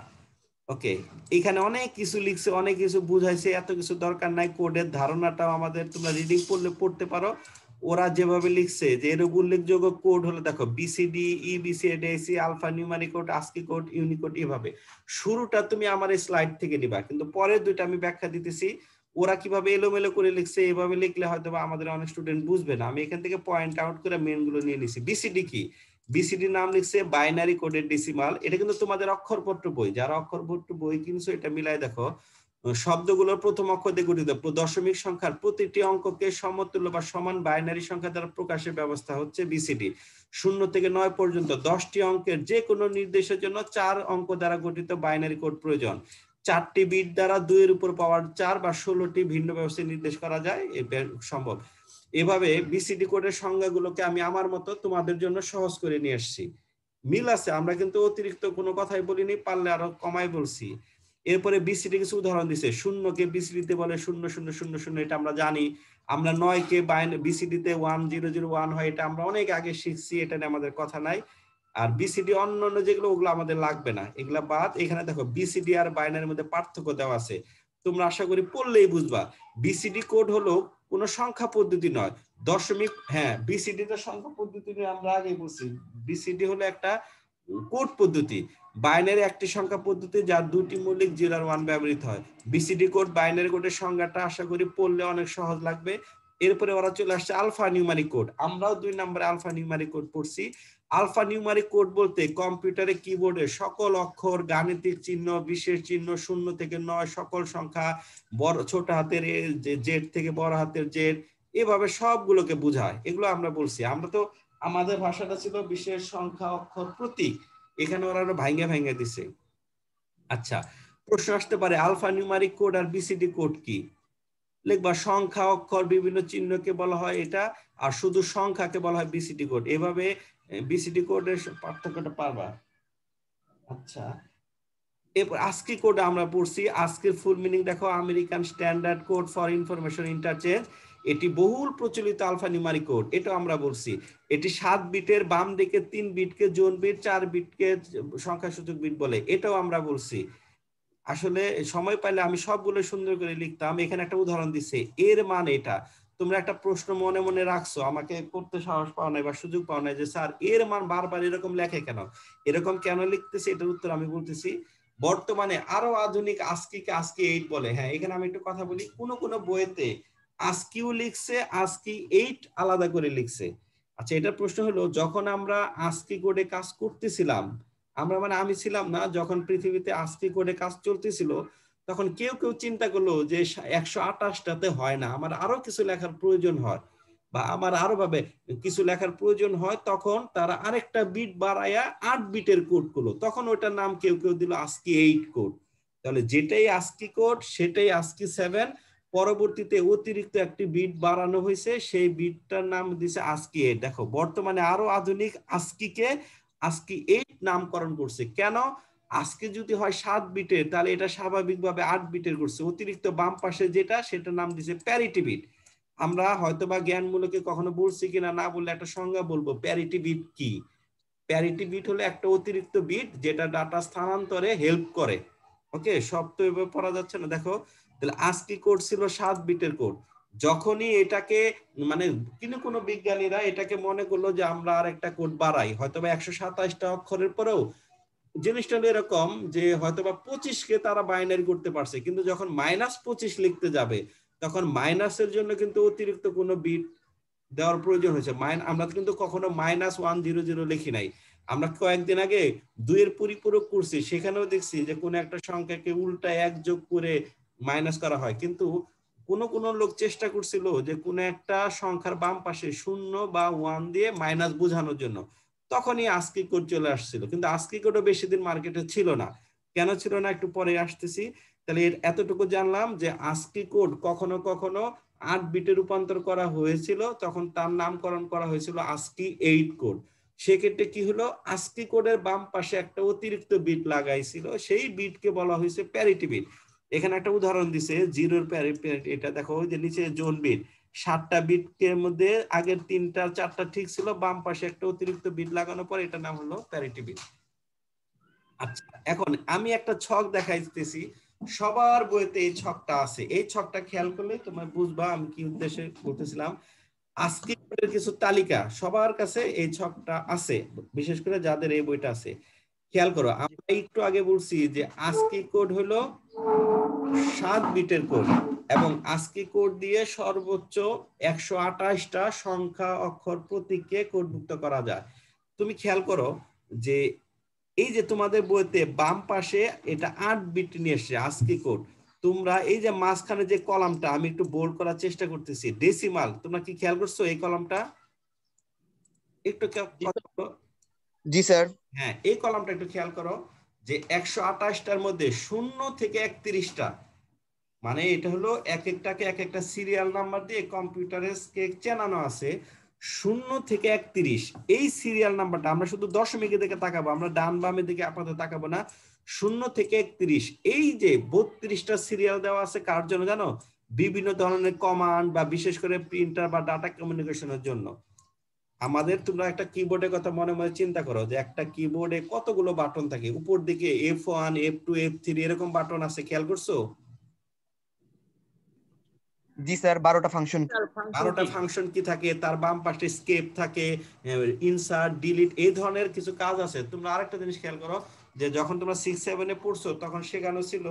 ওকে, এখানে অনেক কিছু লিখছে, অনেক কিছু বুঝাইছে, এত কিছু দরকার নাই। কোডের ধারণাটাও আমাদের তোমরা রিডিং করলে পড়তে পারো। ওরা যেভাবে লিখছে যে এর উল্লেখযোগ্য কোড হলো, দেখো BCD, EBCD, alpha numeric code, ASCII code, Unicode. এভাবে শুরুটা তুমি আমার এই স্লাইড থেকে নিবা, কিন্তু পরের দুইটা আমি ব্যাখ্যা দিতেছি। ওরা কিভাবে এলোমেলো করে লিখছে, এভাবে লিখলে হয়তো আমাদের অনেক স্টুডেন্ট বুঝবে না। আমি এখান থেকে পয়েন্ট আউট করে মেন গুলো নিয়ে নিছি। বিসিডি কি? বিসিডি নাম লিখছে বাইনারি কোডের ডেসিমাল। এটা কিন্তু তোমাদের অক্ষরপত্র বই, যারা অক্ষরপত্র বই কিনছো এটা মিলাই দেখো, শব্দগুলোর প্রথম অক্ষর দিয়ে গঠিত। দশমিক সংখ্যার প্রতিটি অঙ্ককে সমতুল্য বা সমান বাইনারি সংখ্যা দ্বারা প্রকাশের ব্যবস্থা হচ্ছে বিসিডি। 0 থেকে 9 পর্যন্ত 10টি অঙ্কের যে কোনো নির্দেশের জন্য 4 অঙ্ক দ্বারা গঠিত বাইনারি কোড প্রয়োজন। 4টি বিট দ্বারা 2 এর উপর পাওয়ার 4 বা 16টি ভিন্ন ব্যবস্থায় নির্দেশ করা যায়, সম্ভব। এভাবে বিসিডি কোডের সংজ্ঞাগুলোকে আমি আমার মতো তোমাদের জন্য সহজ করে নিয়ে আসছি। মিল আছে, আমরা কিন্তু অতিরিক্ত কোনো কথাই বলিনি, পারলে আরো কমাই বলছি। এরপরে বিসিডি কিছু উদাহরণ দিছে, শূন্যকে বিসিডিতে বলে 0000, এটা আমরা জানি। আমরা 9কে বিসিডিতে 1001 হয়, এটা আমরা অনেক আগে শিখছি, এটা নিয়ে আমাদের কথা নাই। আর বিসিডি অন্যান্য যেগুলো ওগুলো আমাদের লাগবে না, এগুলা বাদ। এখানে দেখো বিসিডি আর বাইনারির মধ্যে পার্থক্য দেওয়া আছে, তোমরা আশা করি পড়লেই বুঝবা। বিসিডি কোড হলো কোনো সংখ্যা পদ্ধতি নয়, দশমিক, হ্যাঁ বিসিডি তো সংখ্যা পদ্ধতি নিয়ে আমরা আগে বলছি। বিসিডি হলো একটা কোড পদ্ধতি, বাইনারি একটি সংখ্যা পদ্ধতি যার দুটি মৌলিক 0 আর 1 ব্যবহৃত হয়। বিসিডি কোড, বাইনারি কোডের সংজ্ঞাটা আশা করি পড়লে অনেক সহজ লাগবে। এরপরে ওরা চলে আসছে আলফা নিউমারিক কোড, আমরাও 2 নম্বরে আলফা নিউমারিক কোড পড়ছি। আলফা নিউমারিক কোড বলতে কম্পিউটারে কিবোর্ডে সকল অক্ষর, গাণিতিক চিহ্ন, বিশেষ চিহ্ন, 0 থেকে 9 সকল সংখ্যা, বড় ছোট হাতের জেড থেকে বড় হাতের জেড, এভাবে সবগুলোকে বোঝায়। এগুলো আমরা বলছি। আমরা তো আমাদের ভাষাটা ছিল বিশেষ সংখ্যা, অক্ষর, প্রতীক, এখানে ওরা ভাঙ্গে ভাঙ্গে দিছে। আচ্ছা, প্রশ্ন আসতে পারে আলফা নিউমারিক কোড আর বিসিডি কোড কি? লিখবা সংখ্যা, অক্ষর, বিভিন্ন চিহ্নকে বলা হয় এটা, আর শুধু সংখ্যাকে বলা হয় বিসিডি কোড। এভাবে বিসিডি কোডের পার্থক্যটা পারবা। আচ্ছা, এরপর আস্কি কোড আমরা পড়ছি। আস্কির ফুল মিনিং দেখো, American standard code for information interchange. এটি বহুল প্রচলিত আলফা নিউমারিক কোড, এটা আমরা বলছি। এটি 7 বিটের, বাম দিকে 3 বিটকে জোন বিট, 4 বিটকে সংখ্যাসূচক বিট বলে, এটাও আমরা বলছি। আসলে সময় পাইলে আমি সবগুলো সুন্দর করে লিখতাম। এখানে একটা উদাহরণ দিচ্ছে, এর মান এটা। তোমরা একটা প্রশ্ন মনে মনে রাখছো, আমাকে করতে সাহস পাও নাই বা সুযোগ পাও নাই যে স্যার এর মান বারবার এরকম লেখে কেন, এরকম কেন লিখতেছে, এটার উত্তর আমি বলতেছি। বর্তমানে আরো আধুনিক আস্কিকে আস্কি 8 বলে। হ্যাঁ, এখানে আমি একটু কথা বলি, কোন কোন বইতে আস্কিও লিখছে, আস্কি 8 আলাদা করে লিখছে। আচ্ছা, এটার প্রশ্ন হলো, যখন আমরা আস্কি কোডে কাজ করতেছিলাম, আমরা মানে আমি ছিলাম না, যখন পৃথিবীতে আস্কি কোডে কাজ চলতেছিল, তখন কেউ কেউ চিন্তা করলো যে 128টাতে হয় না, আমার আরো কিছু লেখার প্রয়োজন হয়, বা আমার আরো ভাবে কিছু লেখার প্রয়োজন হয়, তখন তারা আরেকটা বিট বাড়ায়া 8 বিটের কোড করলো। তখন ওটার নাম কেউ কেউ দিল আস্কি 8 কোড। তাহলে যেটাই আস্কি কোড সেটাই আস্কি 7। পরবর্তীতে অতিরিক্ত একটি বিট বাড়ানো হয়েছে, সেই বিটটার নাম দিছে আস্কি 8। দেখো, বর্তমানে আরো আধুনিক আস্কিকে আস্কি 8 নামকরণ করছে। কেন? আজকে যদি হয় 7 বিটের, তাহলে এটা স্বাভাবিকভাবে 8 বিটের করছে। অতিরিক্ত বাম পাশে যেটা, সেটা নাম দিছে প্যারিটি বিট। আমরা হয়তোবা জ্ঞানমূলকে কখনো বলছি কিনা না বললে একটা সংজ্ঞা বলবো, প্যারিটি বিট কি? প্যারিটি বিট হলো একটা অতিরিক্ত বিট যেটা ডাটা স্থানান্তরে হেল্প করে। ওকে, সব তো এভাবে পড়া যাচ্ছে না। দেখো, তাহলে আস্কি কোড ছিল 7 বিটের কোড। যখনই এটাকে মানে কোনো বিজ্ঞানীরা এটাকে মনে করলো যে আমরা আর একটা কোড বাড়াই, হয়তোবা 127টা অক্ষরের পরেও জিনিসটা হলো এরকম যে হয়তোবা 25কে তারা বাইনারি করতে পারছে, কিন্তু যখন -25 লিখতে যাবে, তখন মাইনাসের জন্য কিন্তু অতিরিক্ত কোনো বিট দেওয়ার প্রয়োজন হয়েছে। আমরা কিন্তু কখনো -100 লিখি নাই। আমরা কয়েকদিন আগে 2 এর পরিপূরক করছি, সেখানেও দেখছি যে কোনো একটা সংখ্যাকে উল্টা 1 যোগ করে মাইনাস করা হয়। কিন্তু কোন লোক চেষ্টা করছিল যে কোনো একটা সংখ্যার বাম পাশে 0 বা 1 দিয়ে মাইনাস বোঝানোর জন্য, তখনই আস্কি কোড চলে আসছিল। কিন্তু আস্কি কোডও বেশি দিন মার্কেটে ছিল না। কেন ছিল না একটু পরে আসতেছি। তাহলে এতটুকু জানলাম যে আস্কি কোড কখনো কখনো 8 বিটে রূপান্তর করা হয়েছিল, তখন তার নামকরণ করা হয়েছিল আস্কি 8 কোড। সেক্ষেত্রে কি হলো, আস্কি কোডের বাম পাশে একটা অতিরিক্ত বিট লাগাইছিল, সেই বিটকে বলা হয়েছে প্যারিটি বিট। এখানে একটা উদাহরণ দিছে 0 এর প্যারিটি। এটা দেখো, ওই যে নিচে জোন বিট, 7টা বিটের মধ্যে আগের 3টা 4টা ঠিক ছিল, বাম পাশে একটা অতিরিক্ত বিট লাগানোর পর এটার নাম হলো প্যারিটি বিট। আচ্ছা, এখন আমি একটা ছক দেখাইতেছি, সবার বইতে এই ছকটা আছে। এই ছকটা খেয়াল করলে তোমরা বুঝবা আমি কি উদ্দেশ্যে বলতেছিলাম। আস্কি কোডের কিছু তালিকা সবার কাছে এই ছকটা আছে, বিশেষ করে যাদের এই বইটা আছে। খেয়াল করো, আমরা একটু আগে বলছি যে আস্কি কোড হলো 7 বিটের কোড, এবং আস্কি কোড দিয়ে সর্বোচ্চ 128টা সংখ্যা, অক্ষর, প্রতীককে কোডমুক্ত করা যায়। তুমি খেয়াল করো যে এই যে তোমাদের বইতে বাম পাশে এটা 8 বিট নিয়ে এসছে আস্কি কোড। তোমরা এই যে মাঝখানে যে কলামটা, আমি একটু বোল্ড করার চেষ্টা করতেছি, ডেসিমাল, তোমরা কি খেয়াল করছো এই কলামটা? একটু জি স্যার। হ্যাঁ, এই কলামটা একটু খেয়াল করো যে 128টার মধ্যে 0 থেকে 31টা, মানে এটা হলো এক একটাকে এক একটা সিরিয়াল নাম্বার দিয়ে কম্পিউটারে চেনানো আছে। 0 থেকে 31 এই সিরিয়াল নাম্বারটা আমরা শুধু দশমিকের দিকে তাকাবো, আমরা ডান বামের দিকে আপাতত তাকাবো না। 0 থেকে 31 এই যে 32টা সিরিয়াল দেওয়া আছে কার জন্য জানো? বিভিন্ন ধরনের কমান্ড বা বিশেষ করে প্রিন্টার বা ডাটা কমিউনিকেশনের জন্য। আমাদের তোমরা একটা কিবোর্ডের কথা মনে মনে চিন্তা করো যে একটা কিবোর্ডে কতগুলো বাটন থাকে, উপর দিকে F1 F2 F3 এরকম বাটন আছে, খেয়াল করছো? জি স্যার, 12টা ফাংশন। 12টা ফাংশন কি থাকে, তার বাম পাশে স্কেপ থাকে, ইনসার্ট ডিলিট এই ধরনের কিছু কাজ আছে। তোমরা আরেকটা জিনিস খেয়াল করো যে যখন তোমরা 6-7 এ পড়ছো তখন শেখানো ছিল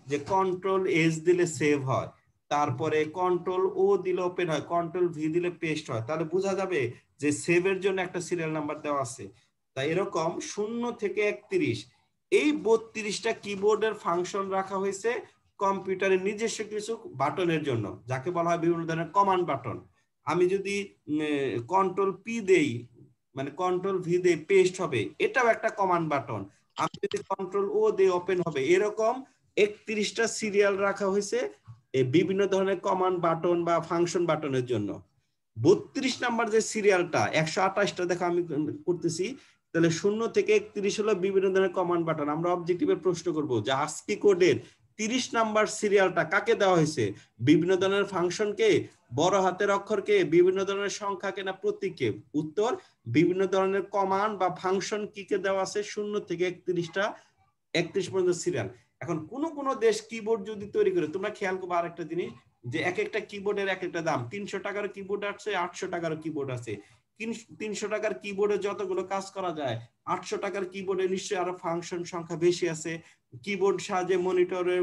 যে কন্ট্রোল এস দিলে সেভ হয়, তারপরে কন্ট্রোল ও দিলে ওপেন হয়, কন্ট্রোল ভি দিলে পেস্ট হয়। তাহলে বোঝা যাবে যে সেভের জন্য একটা সিরিয়াল নাম্বার দেওয়া আছে। তাই এরকম 0 থেকে 31 এই 32টা কিবোর্ডের ফাংশন রাখা হয়েছে কম্পিউটারের নিজস্ব কিছু বাটনের জন্য, যাকে বলা হয় বিভিন্ন ধরনের কমান্ড বাটন। আমি যদি কন্ট্রোল পি দেই, মানে কন্ট্রোল ভি দেই পেস্ট হবে, এটাও একটা কমান্ড বাটন। আমি যদি কন্ট্রোল ও দেই ওপেন হবে। এরকম 31টা সিরিয়াল রাখা হয়েছে এই বিভিন্ন ধরনের কমান্ড বাটন বা ফাংশন বাটনের জন্য। 32 নাম্বার যে সিরিয়ালটা 128টা দেখো আমি করতেছি, তাহলে 0 থেকে 31 হলো বিভিন্ন ধরনের কমান্ড বাটন। আমরা অবজেক্টিভের প্রশ্ন করব যে আস্কি কোডের 30 নাম্বার সিরিয়ালটা কাকে দেওয়া হয়েছে? বিভিন্ন ধরনের ফাংশনকে, বড় হাতের অক্ষরকে, বিভিন্ন ধরনের সংখ্যাকে না প্রতীককে? উত্তর বিভিন্ন ধরনের কমান্ড বা ফাংশন কিকে দেওয়া আছে 0 থেকে 31টা 31 পর্যন্ত সিরিয়াল। এখন কোন দেশ কিবোর্ড যদি তৈরি করে, তোমরা খেয়াল করবে আরেকটা জিনিস যে এক একটা কিবোর্ডের এক একটা দাম। 300 টাকার কিবোর্ড আছে, 800 টাকার কিবোর্ড আছে। 300 টাকার কিবোর্ডে যতগুলো কাজ করা যায়, 800 টাকার কিবোর্ডে নিশ্চয়ই আরো ফাংশন সংখ্যা বেশি আছে। কিবোর্ড সাহায্যে মনিটরে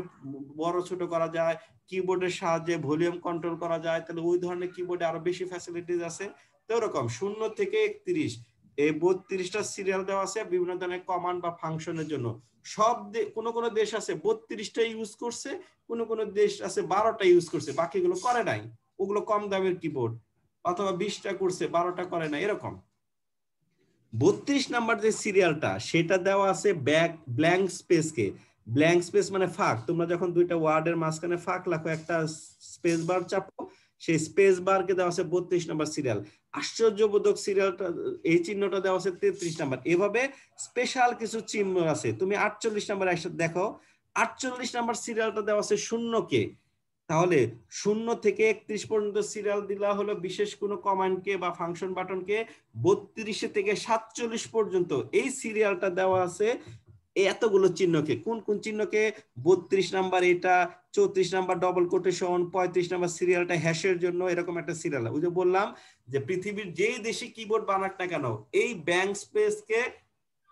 বড় ছোট করা যায়, কিবোর্ডের সাহায্যে ভলিউম কন্ট্রোল করা যায়, তাহলে ওই ধরনের কিবোর্ডে আরো বেশি ফ্যাসিলিটিস আছে। তো এরকম 0 থেকে 31 এই 32টা সিরিয়াল দেওয়া আছে বিভিন্ন ধরনের কমান্ড বা ফাংশনের জন্য। সব কোন দেশ আছে 32টা ইউজ করছে, কোন দেশ আছে 12টা ইউজ করছে, বাকিগুলো করে নাই। ওগুলো কম দামের কিবোর্ড, অথবা 20টা করছে 12টা করে না। এরকম 32 নাম্বার যে সিরিয়ালটা সেটা দেওয়া আছে ব্ল্যাঙ্ক স্পেসকে। ব্ল্যাঙ্ক স্পেস মানে ফাঁক। তোমরা যখন দুইটা ওয়ার্ডের মাঝখানে ফাঁক রাখো, একটা স্পেস বার চাপো, সেই স্পেস বারকে দেওয়া আছে 32 নাম্বার সিরিয়াল। আশ্চর্যবোধক সিরিয়ালটা এই চিহ্নটা দেওয়া আছে 33 নাম্বার। এভাবে স্পেশাল কিছু চিহ্ন আছে। তুমি 48 নাম্বার একসাথে দেখো, 48 নাম্বার সিরিয়ালটা দেওয়া আছে 0 কে। তাহলে 0 থেকে 31 পর্যন্ত সিরিয়াল দিলা হলো বিশেষ কোনো কমান্ডকে বা ফাংশন বাটনকে। 32 থেকে 47 পর্যন্ত এই সিরিয়ালটা দেওয়া আছে এতগুলো চিহ্নকে। কোন কোন চিহ্নকে? 32 নাম্বার এটা, 34 নাম্বার ডবল কোটেশন, 35 নাম্বার সিরিয়ালটা হ্যাশের জন্য, এরকম একটা সিরিয়াল। ওই যে বললাম যে পৃথিবীর যেই দেশে কিবোর্ড বানাক না কেন, এই ব্যাংক স্পেসকে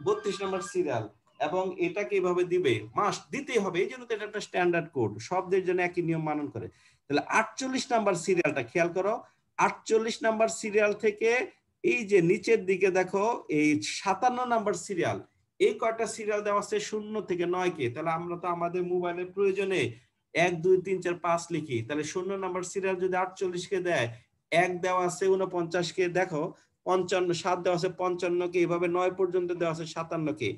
32 নাম্বার সিরিয়াল এবং এটাকে এইভাবে দিবে, মাস্ট দিতেই হবে। এই জন্য তো এটা একটা স্ট্যান্ডার্ড কোড, সবদের জন্য একই নিয়ম মানন করে। তাহলে 48 নাম্বার সিরিয়ালটা খেয়াল করো। 48 নাম্বার সিরিয়াল থেকে এই যে নিচের দিকে দেখো এই 57 নাম্বার সিরিয়াল, এই কয়টা সিরিয়াল দেওয়া আছে 0 থেকে 9 কে। তাহলে আমরা তো আমাদের মোবাইলের প্রয়োজনে 1 2 3 4 5 লিখি। তাহলে 0 নাম্বার সিরিয়াল যদি 48 কে দেয়, 1 দেওয়া আছে 49 কে, দেখো 55 7 দেওয়া আছে 55 কে, এইভাবে 9 পর্যন্ত দেওয়া আছে 57 কে।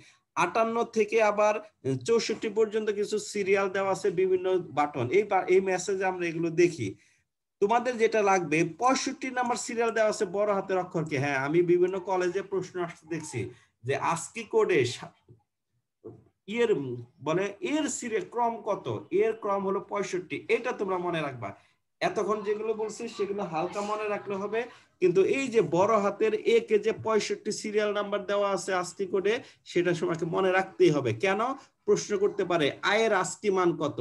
58 থেকে আবার 64 পর্যন্ত কিছু সিরিয়াল দেওয়া আছে বিভিন্ন বাটন। এই মেসেজে আমরা এগুলো দেখি। তোমাদের যেটা লাগবে 65 নাম্বার সিরিয়াল দেওয়া আছে বড় হাতের অক্ষরকে। হ্যাঁ, আমি বিভিন্ন কলেজে প্রশ্ন আসতে দেখছি যে আস্কি কোডে এর বলে এর সিরিয়াল ক্রম কত, এর ক্রম হলো 65। এটা তোমরা মনে রাখবা। এতক্ষণ যেগুলো বলছি সেগুলো হালকা মনে রাখলে হবে, কিন্তু এই যে বড় হাতের এ কে যে 65 সিরিয়াল নাম্বার দেওয়া আছে আস্কি কোডে, সেটা তোমাকে মনে রাখতেই হবে। কেন? প্রশ্ন করতে পারে আয়ের আস্কি মান কত।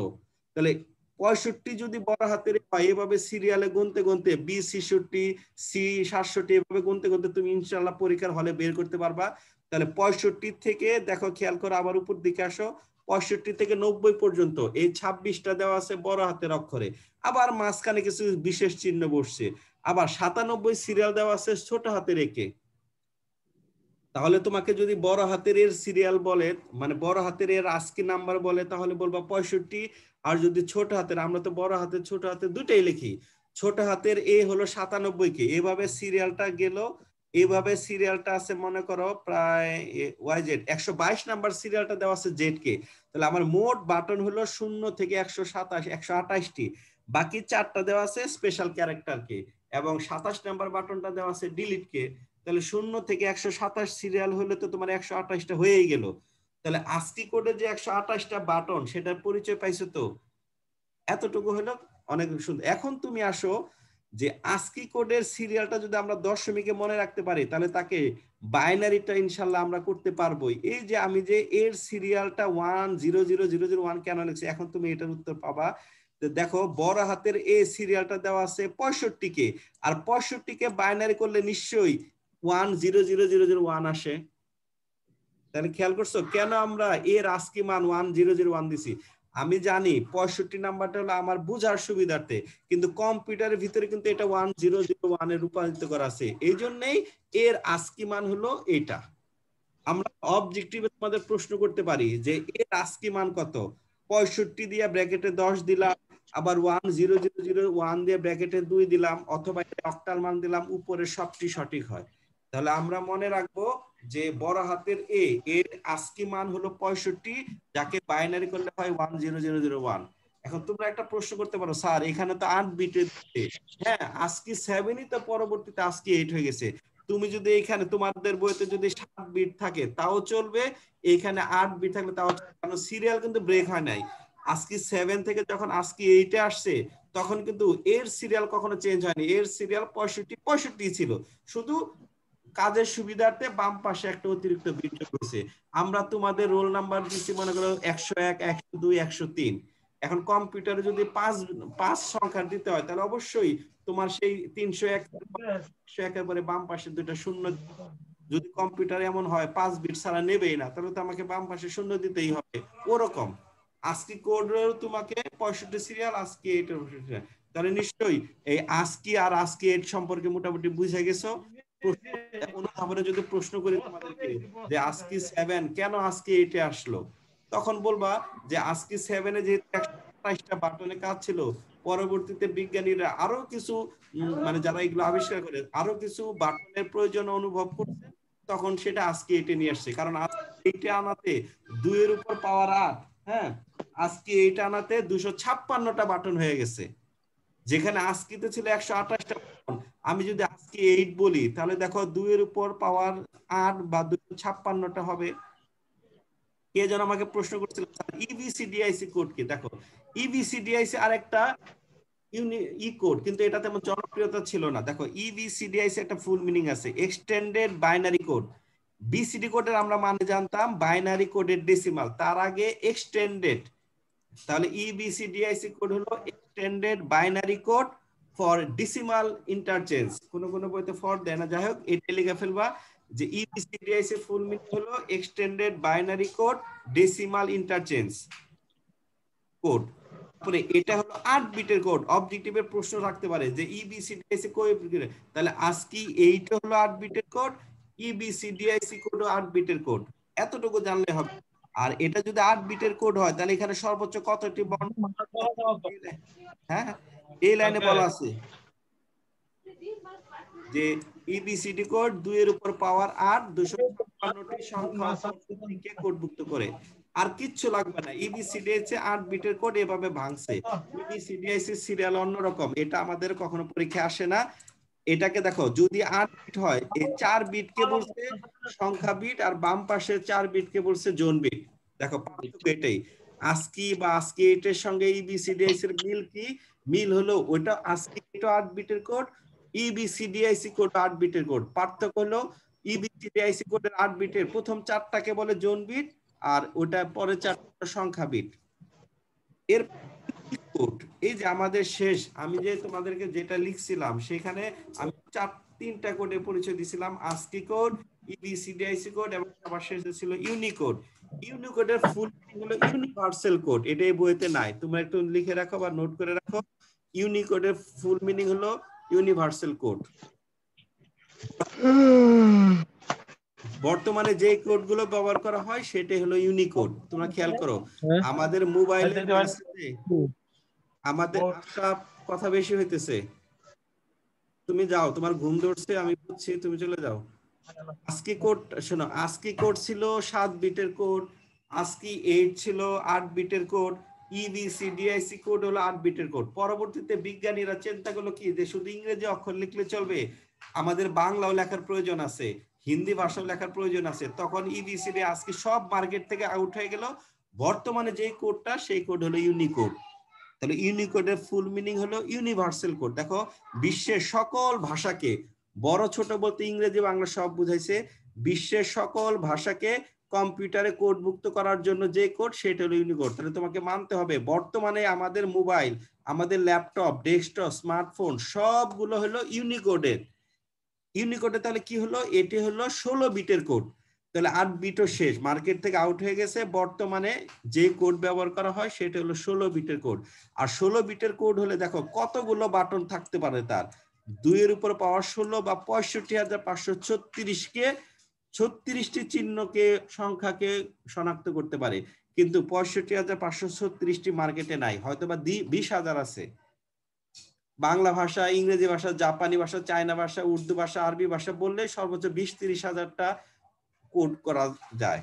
তাহলে 65 যদি বড় হাতের হয়, এভাবে সিরিয়ালে গুনতে গুনতে বি 66 সি 67 এভাবে গুনতে গুনতে তুমি ইনশাআল্লাহ পরীক্ষার হলে বের করতে পারবা। তাহলে 65 থেকে দেখো, খেয়াল করো, আবার উপর দিকে আসো, 65 থেকে 90 পর্যন্ত এই 26টা দেওয়া আছে বড় হাতের অক্ষরে। আবার মাঝখানে কিছু বিশেষ চিহ্ন বসছে। আবার 97 সিরিয়াল দেওয়া আছে ছোট হাতের একে। তাহলে তোমাকে যদি বড় হাতের এর সিরিয়াল বলে, মানে বড় হাতের এর আস্কি নাম্বার বলে, তাহলে বলবা 65। আর যদি ছোট হাতের, আমরা তো বড় হাতের ছোট হাতের দুটাই লিখি, ছোট হাতের এ হলো 97 কে। এভাবে সিরিয়ালটা গেল। এইভাবে সিরিয়ালটা আছে মনে করো প্রায় ওয়াইজেড 122 নাম্বার সিরিয়ালটা দেওয়া আছে জেড কে। তাহলে আমার মোট বাটন হলো 0 থেকে 127 128টি। বাকি 4টা দেওয়া আছে স্পেশাল ক্যারেক্টার কে। এবং 27 নাম্বার বাটনটা দেওয়া আছে ডিলিট কে, তাহলে 0 থেকে 127 সিরিয়াল হলে তো তোমার 128টা হয়েই গেল। তাহলে ASCII কোডে যে 128টা বাটন সেটার পরিচয় পাইছো তো, এতটুকু হলো অনেক সুন্দর। এখন তুমি আসো যে ASCII কোডের সিরিয়ালটা যদি আমরা দশমিকে মনে রাখতে পারি তাহলে তাকে বাইনারিটা ইনশাল্লাহ আমরা করতে পারবোই। এই যে আমি যে এর সিরিয়ালটা 100001 কেন লিখছি, এখন তুমি এটার উত্তর পাবা। দেখো বড় হাতের এ সিরিয়ালটা দেওয়া আছে 65 কে, আর 65 কে বাইনারি করলে নিশ্চয়ই 100001 আসে। তাহলে খেয়াল করছো কেন আমরা এর ASCII মান 1001 দিছি? আমি জানি 65 নাম্বারটা হলো আমার বুঝার সুবিধার্থে, কিন্তু কম্পিউটারের ভিতরে কিন্তু এটা 1001 এ রূপান্তরিত করা আছে, এই জন্যই এর ASCII মান হলো এটা। আমরা অবজেক্টিভে তোমাদের প্রশ্ন করতে পারি যে এর ASCII মান কত, 65 দিয়ে ব্র্যাকেটে 10 দিলাম, আবার 1001 দিয়ে ব্র্যাকেটে 2 দিলাম, অথবা অক্টাল মান দিলাম, উপরে সবটি সঠিক হয়। তাহলে আমরা মনে রাখবো যে বড় হাতের এ এর ASCII মান হলো 65, যাকে বাইনারি করলে হয় 10001। এখন তোমরা একটা প্রশ্ন করতে পারো, স্যার এখানে তো 8 বিটের, হ্যাঁ ASCII 7ই তো পরবর্তীতে ASCII 8 হয়ে গেছে। তুমি যদি এখানে তোমাদের বইতে যদি 7 বিট থাকে তাও চলবে, এখানে 8 বিট থাকলে তাও চলবে, কারণ সিরিয়াল কিন্তু ব্রেক হয় নাই। ASCII 7 থেকে যখন ASCII 8 এ আসছে তখন কিন্তু এর সিরিয়াল কখনো চেঞ্জ হয়নি, এর সিরিয়াল 65 ছিল, শুধু কাজের সুবিধার্থে বাম পাশে একটা অতিরিক্ত বিট রয়েছে। আমরা তোমাদের রোল নাম্বার দিচ্ছি মনে করো 101, 102, 103। এখন কম্পিউটারে যদি 5 সংখ্যা দিতে হয় তাহলে অবশ্যই তোমার সেই 301 এর পরে বাম পাশে দুইটা শূন্য। যদি কম্পিউটার এমন হয় 5 বিট ছাড়া নেবেই না, তাহলে তো আমাকে বাম পাশে শূন্য দিতেই হবে। ওরকম ASCII কোডের তোমাকে 65 সিরিয়াল, ASCII 8 এর, তাহলে নিশ্চয়ই এই ASCII আর ASCII 8 সম্পর্কে মোটামুটি বুঝে গেছো। অনুধাবনে যদি প্রশ্ন করি তোমাদেরকে যে ASCII 7 কেন ASCII 8 এ আসলো, তখন বলবা যে ASCII 7 এ যেহেতু 128টা বাটনে কাজ ছিল, পরবর্তীতে বিজ্ঞানীরা আরো কিছু মানে যারা এগুলো আবিষ্কার করে আরো কিছু বাটনের প্রয়োজন অনুভব করছে, তখন সেটা ASCII 8 এ নিয়ে আসছে। কারণ ASCII 8 এ আনাতে 2 এর উপর পাওয়ার 8, হ্যাঁ ASCII 8 আনাতে 256টা বাটন হয়ে গেছে, যেখানে ASCII তে ছিল 128টা বাটন। আমি যদি ASCII 8 বলি তাহলে দেখো 2 এর উপর পাওয়ার 8 বা 256টা হবে। কে যেন আমাকে প্রশ্ন করছিল EBCDIC কোড কি, দেখো EBCDIC আরেকটা ই কোড, কিন্তু এটা তেমন জনপ্রিয়তা ছিল না। দেখো EBCDIC একটা ফুল মিনিং আছে, এক্সটেন্ডেড বাইনারি কোড। BCD কোডের আমরা মানে জানতাম বাইনারি কোডের ডেসিমাল, তার আগে এক্সটেন্ডেড। তাহলে EBCDIC কোড হলো extended binary code for decimal interchange. কোন কোন বইতে ফর দেয় না, যাই হোক এটা লিখে ফেলবা যে EBCDIC ফুল মিনিং হলো extended binary code decimal interchange code. তারপরে এটা হলো 8 বিটের কোড। অবজেক্টিভের প্রশ্ন রাখতে পারে যে EBCDIC কয় বিটের, তাহলে ASCII 8 হলো 8 বিটের কোড, EBCDIC কোড 8 বিটের কোড, এতটুকু জানলে হবে। আর এটা যদি 8 বিটের কোড হয় তাহলে এখানে সর্বোচ্চ কতটি বর্ণ, হ্যাঁ এই লাইনে বলা আছে যে EBCD কোড 2 এর উপর পাওয়ার 8 256টি সংখ্যাকে কোডভুক্ত করে। আর কিচ্ছু লাগবে না, EBCDIC 8 বিটের কোড এভাবে ভাঙছে। EBCDIC সিরিয়াল অন্যরকম, এটা আমাদের কখনো পরীক্ষায় আসে না। এটাকে দেখো যদি 8 বিট হয়, এই 4 বিটকে বলছে সংখ্যা বিট, আর বাম পাশে 4 বিটকে বলছে জোন বিট। দেখো পার্থক্য এটাই। ASCII বা ASCII 8 এর সঙ্গে EBCDIC এর মিল কি? মিল হলো ওটা ASCII 8 বিটের কোড, EBCDIC কোড 8 বিটের কোড। পার্থক্য হলো EBCDIC কোডের 8 বিটের প্রথম 4টাকে বলে জোন বিট, আর ওটা পরে 4টা সংখ্যা বিট। এর কোড এই যে আমাদের শেষ, আমি যে তোমাদেরকে যেটা লিখছিলাম সেখানে আমি 3টা কোডের পরিচয় দিছিলাম, ASCII কোড, EBCDIC কোড এবং সবার শেষে ছিল ইউনিকোড। ইউনিকোডের ফুল মিনিং হলো ইউনিভার্সাল কোড, এটা এই বইতে নাই, তোমরা একটু লিখে রাখো বা নোট করে রাখো। ইউনিকোডের ফুল মিনিং হলো ইউনিভার্সাল কোড। বর্তমানে যে কোডগুলো ব্যবহার করা হয় সেটাই হলো ইউনিকোড। তোমরা খেয়াল করো আমাদের মোবাইলে আমাদের কথা বেশি হইতেছে, তুমি যাও, তোমার ঘুম ধরছে আমি বুঝছি, তুমি চলে যাও। ASCII কোড শোনো, ASCII কোড ছিল 7 বিটের কোড, ASCII 8 ছিল 8 বিটের কোড, ইবিসি ডিআইসি কোড হলো 8 বিটের কোড। পরবর্তীতে বিজ্ঞানীরা চিন্তা করলো কি যে শুধু ইংরেজি অক্ষর লিখলে চলবে, আমাদের বাংলাও লেখার প্রয়োজন আছে, হিন্দি ভাষাও লেখার প্রয়োজন আছে। তখন ইবিসিডি আজকে সব মার্কেট থেকে আউট হয়ে গেল। বর্তমানে যে কোডটা সেই কোড হলো ইউনিকোড। তাহলে ইউনিকোডের ফুল মিনিং হলো ইউনিভার্সাল কোড। দেখো বিশ্বের সকল ভাষাকে, বড় ছোট বলতে ইংরেজি বাংলা সব বুঝাইছে, বিশ্বের সকল ভাষাকে কম্পিউটারে কোডমুক্ত করার জন্য যে কোড সেটা হলো ইউনিকোড। তাহলে তোমাকে মানতে হবে বর্তমানে আমাদের মোবাইল, আমাদের ল্যাপটপ, ডেস্কটপ, স্মার্টফোন সবগুলো হলো ইউনিকোডের। ইউনিকোডে তাহলে কি হলো, এটি হলো 16 বিটের কোড। তাহলে 8 বিটও শেষ, মার্কেট থেকে আউট হয়ে গেছে। বর্তমানে যে কোড ব্যবহার করা হয় সেটা হলো 16 বিটের কোড। আর 16 বিটের কোড হলে দেখো কতগুলো বাটন থাকতে পারে তার, 2 এর উপর পাওয়ার 16 বা 65,536কে 36টি চিহ্নকে সংখ্যাকে শনাক্ত করতে পারে। কিন্তু 65,536টি মার্কেটে নাই, হয়তোবা 20,000 আছে। বাংলা ভাষা, ইংরেজি ভাষা, জাপানি ভাষা, চায়না ভাষা, উর্দু ভাষা, আরবি ভাষা বললে সর্বোচ্চ 20-30 হাজারটা কোড করা যায়।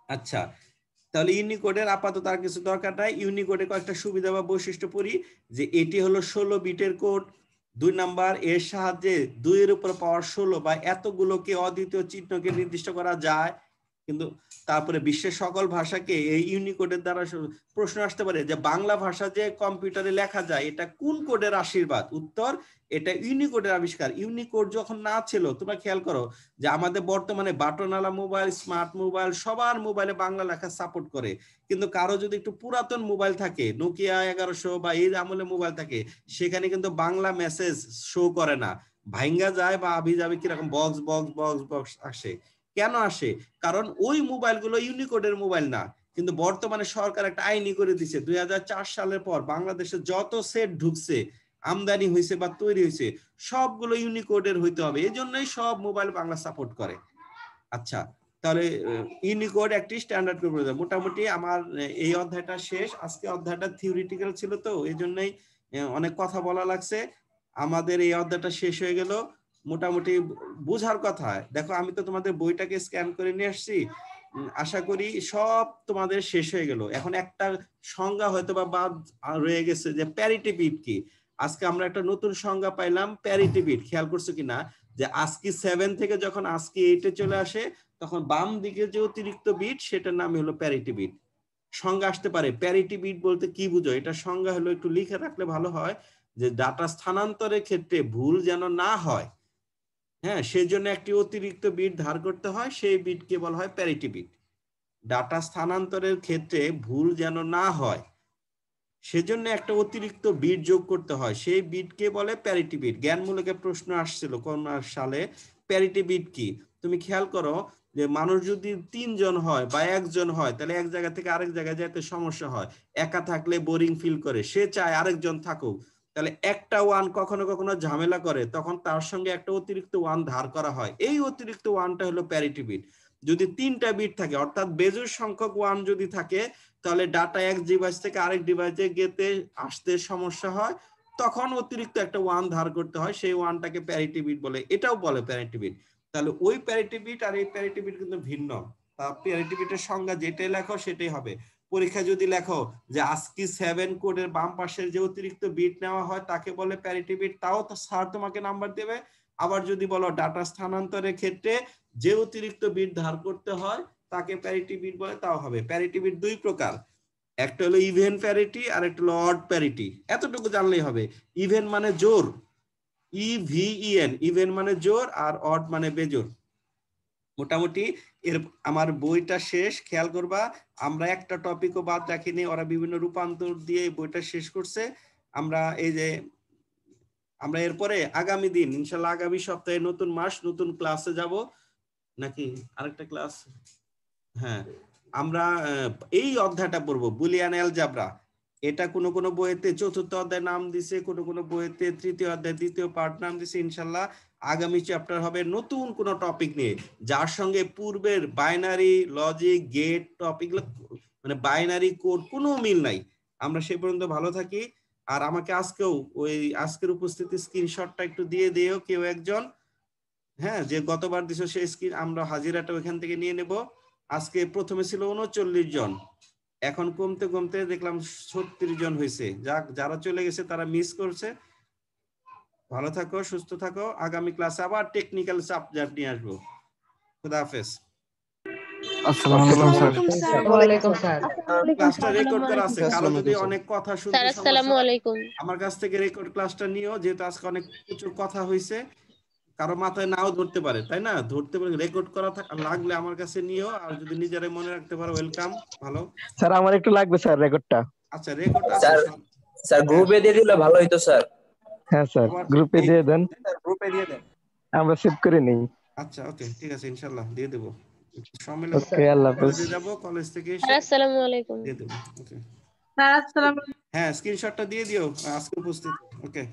আচ্ছা, তাহলে ইউনিকোডের আপাতত আর কিছু দরকার নাই। ইউনিকোডে কয়েকটা সুবিধা বা বৈশিষ্ট্য পড়ি, যে এটি হলো 16 বিটের কোড। 2 নাম্বার, এর সাহায্যে 2 এর উপর পাওয়ার 16 বা এতগুলোকে অদ্বিতীয় চিহ্নকে নির্দিষ্ট করা যায়। কিন্তু তারপরে বিশ্বের সকল ভাষাকে এই ইউনিকোডের দ্বারা, প্রশ্ন আসতে পারে যে বাংলা ভাষা যে কম্পিউটারে লেখা যায় এটা কোন কোডের আশীর্বাদ? উত্তর, এটা ইউনিকোডের আবিষ্কার। ইউনিকোড যখন না ছিল, তোমরা খেয়াল করো যে আমাদের বর্তমানে বাটনওয়ালা মোবাইল, স্মার্ট মোবাইল, সবার মোবাইলে বাংলা লেখা সাপোর্ট করে। কিন্তু কারো যদি একটু পুরাতন মোবাইল থাকে, নোকিয়া 1100 বা এই আমলে মোবাইল থাকে, সেখানে কিন্তু বাংলা মেসেজ শো করে না, ভাঙ্গা যায় বা আবি যাবে কিরকম বক্স বক্স বক্স বক্স আসে। কেন আসে? কারণ ওই মোবাইলগুলো ইউনিকোডের মোবাইল না। কিন্তু বর্তমানে সরকার একটা আইনি করে দিচ্ছে, 2004 সালের পর বাংলাদেশে যত সেট ঢুকছে, আমদানি হয়েছে বা তৈরি হয়েছে, সবগুলো ইউনিকোডের হইতে হবে। এই জন্যই সব মোবাইল বাংলা সাপোর্ট করে। আচ্ছা, তাহলে ইউনিকোড একটি স্ট্যান্ডার্ড করে। মোটামুটি আমার এই অধ্যায়টা শেষ। আজকে অধ্যায়টা থিওরিটিক্যাল ছিল, তো এই জন্যই অনেক কথা বলা লাগছে। আমাদের এই অধ্যায়টা শেষ হয়ে গেল। মোটামুটি বুঝার কথা। দেখো আমি তো তোমাদের বইটাকে স্ক্যান করে নিয়ে আসছি, আশা করি সব তোমাদের শেষ হয়ে গেল। এখন একটা সংজ্ঞা হয়তো বা বাদ রয়ে গেছে, যে প্যারিটি বিট কি। আজকে আমরা একটা নতুন সংজ্ঞা পাইলাম, প্যারিটি বিট। খেয়াল করছো কিনা যে ASCII 7 থেকে যখন ASCII 8 এ চলে আসে, তখন বাম দিকে যে অতিরিক্ত বিট সেটার নাম হলো প্যারিটি বিট। সংজ্ঞা আসতে পারে, প্যারিটি বিট বলতে কি বুঝো? এটা সংজ্ঞা হলো, একটু লিখে রাখলে ভালো হয়, যে ডাটা স্থানান্তরের ক্ষেত্রে ভুল যেন না হয়, হ্যাঁ, সেজন্য একটি অতিরিক্ত বিট ধার করতে হয়, সেই বিটকে বলা হয় প্যারিটি বিট। ডাটা স্থানান্তরের ক্ষেত্রে ভুল যেন না হয়, সেজন্য একটা অতিরিক্ত বিট যোগ করতে হয়, সেই বিটকে বলে প্যারিটি বিট। জ্ঞানমূলকের প্রশ্ন আসছিল কোন সালে, প্যারিটি বিট কি। তুমি খেয়াল করো যে মানুষ যদি 3 জন হয় বা 1 জন হয়, তাহলে এক জায়গা থেকে আরেক জায়গায় যেতে সমস্যা হয়। একা থাকলে বোরিং ফিল করে, সে চায় আরেকজন থাকুক। তাহলে একটা ওয়ান কখনো কখনো ঝামেলা করে, তখন তার সঙ্গে একটা অতিরিক্ত ওয়ান ধার করা হয়। এই অতিরিক্ত ওয়ানটা হলো প্যারিটি বিট। যদি 3টা বিট থাকে, অর্থাৎ বেজোড় সংখ্যক ওয়ান যদি থাকে, তাহলে ডাটা এক ডিভাইস থেকে আরেক ডিভাইসে গেতে আসতে সমস্যা হয়, তখন অতিরিক্ত একটা ওয়ান ধার করতে হয়, সেই ওয়ানটাকে প্যারিটি বিট বলে, এটাও বলে প্যারিটি বিট। তাহলে ওই প্যারিটি বিট আর এই প্যারিটি বিট কিন্তু ভিন্ন। তা প্যারিটি বিটের সংজ্ঞা যেটাই লেখো সেটাই হবে। পরীক্ষা যদি লেখো যে ASCII 7 কোডের বাম পাশের যে অতিরিক্ত বিট নেওয়া হয় তাকে বলে প্যারিটি বিট, তাও তো স্যার তোমাকে নাম্বার দেবে। আবার যদি বলো ডাটা স্থানান্তরের ক্ষেত্রে যে অতিরিক্ত বিট ধার করতে হয় তাকে প্যারিটি বিট বলে, তাও হবে। প্যারিটি বিট 2 প্রকার, একটা হলো ইভেন প্যারিটি আর একটা হলো অড প্যারিটি। এতটুকু জানলেই হবে। ইভেন মানে জোর, EVEN, ইভেন মানে জোর, আর অড মানে বেজোর। মোটামুটি এর আমার বইটা শেষ। খেয়াল করবা, আমরা একটা টপিকও বাদ রাখিনি, ওরা বিভিন্ন রূপান্তর দিয়ে বইটা শেষ করছে। আমরা এই যে আমরা এরপরে আগামী দিন ইনশাল্লাহ আগামী সপ্তাহে নতুন মাস নতুন ক্লাসে যাব নাকি আরেকটা ক্লাস, হ্যাঁ, আমরা এই অধ্যায়টা পড়বো, বুলিয়ান অ্যালজেব্রা। এটা কোন কোন বইতে 4র্থ অধ্যায় নাম দিছে, কোন কোন বইতে 3য় অধ্যায় 2য় পার্ট নাম দিছে। ইনশাল্লাহ আগামী চ্যাপ্টার হবে নতুন কোন টপিক নিয়ে, যার সঙ্গে পূর্বের বাইনারি, লজিক, গেট টপিক, মানে বাইনারি কোড কোনো মিল নাই। আমরা সেই পর্যন্ত ভালো থাকি। আর আমাকে আজকেও ওই আজকের উপস্থিতি স্ক্রিনশটটা একটু দিয়ে দিও কেউ একজন, হ্যাঁ, যে গতবার দিছো সেই স্ক্রিন, আমরা হাজিরাটা ওইখান থেকে নিয়ে নেব। আজকে প্রথমে ছিল 39 জন, এখন কমতে কমতে দেখলাম 36 জন হয়েছে। যারা চলে গেছে তারা মিস করছে। ভালো থাকো, সুস্থ থাকো। আগামী ক্লাসে আবার টেকনিক্যাল সাবজেক্ট নিয়ে আসবো। খুদা হাফেজ। আসসালামু আলাইকুম স্যার। ওয়ালাইকুম স্যার। ক্লাসটা রেকর্ড করা আছে, কারো যদি অনেক কথা শুনতে স্যার সমস্যা আসসালামু আলাইকুম। আমার কাছ থেকে রেকর্ড ক্লাসটা নিও, যেহেতু আজকে অনেক প্রচুর কথা হয়েছে, কারো মাথায় নাও ধরতে পারে, তাই না? ধরতে পারে, রেকর্ড করা লাগলে আমার কাছে নিও, আর যদি নিজেরাই মনে রাখতে পারো ওয়েলকাম। ভালো স্যার, আমার একটু লাগবে স্যার রেকর্ডটা। আচ্ছা, রেকর্ড আছে স্যার, স্যার গ্রুপে দিয়ে দিলে ভালো হতো স্যার। হ্যাঁ স্যার, গ্রুপে দিয়ে দেন, গ্রুপে দিয়ে দেন। আমরা সেভ করে নেই। আচ্ছা, ওকে, ঠিক আছে, ইনশাআল্লাহ দিয়ে দেব। সম্মেলন ওকে, আল্লাহ হাফেজ। কলেজে যাব, কলেজ থেকে এসে স্যার আসসালামু আলাইকুম। দিয়ে দেব। ওকে স্যার আসসালামু হ্যাঁ, স্ক্রিনশটটা দিয়ে দিও আজকে উপস্থিত। ওকে।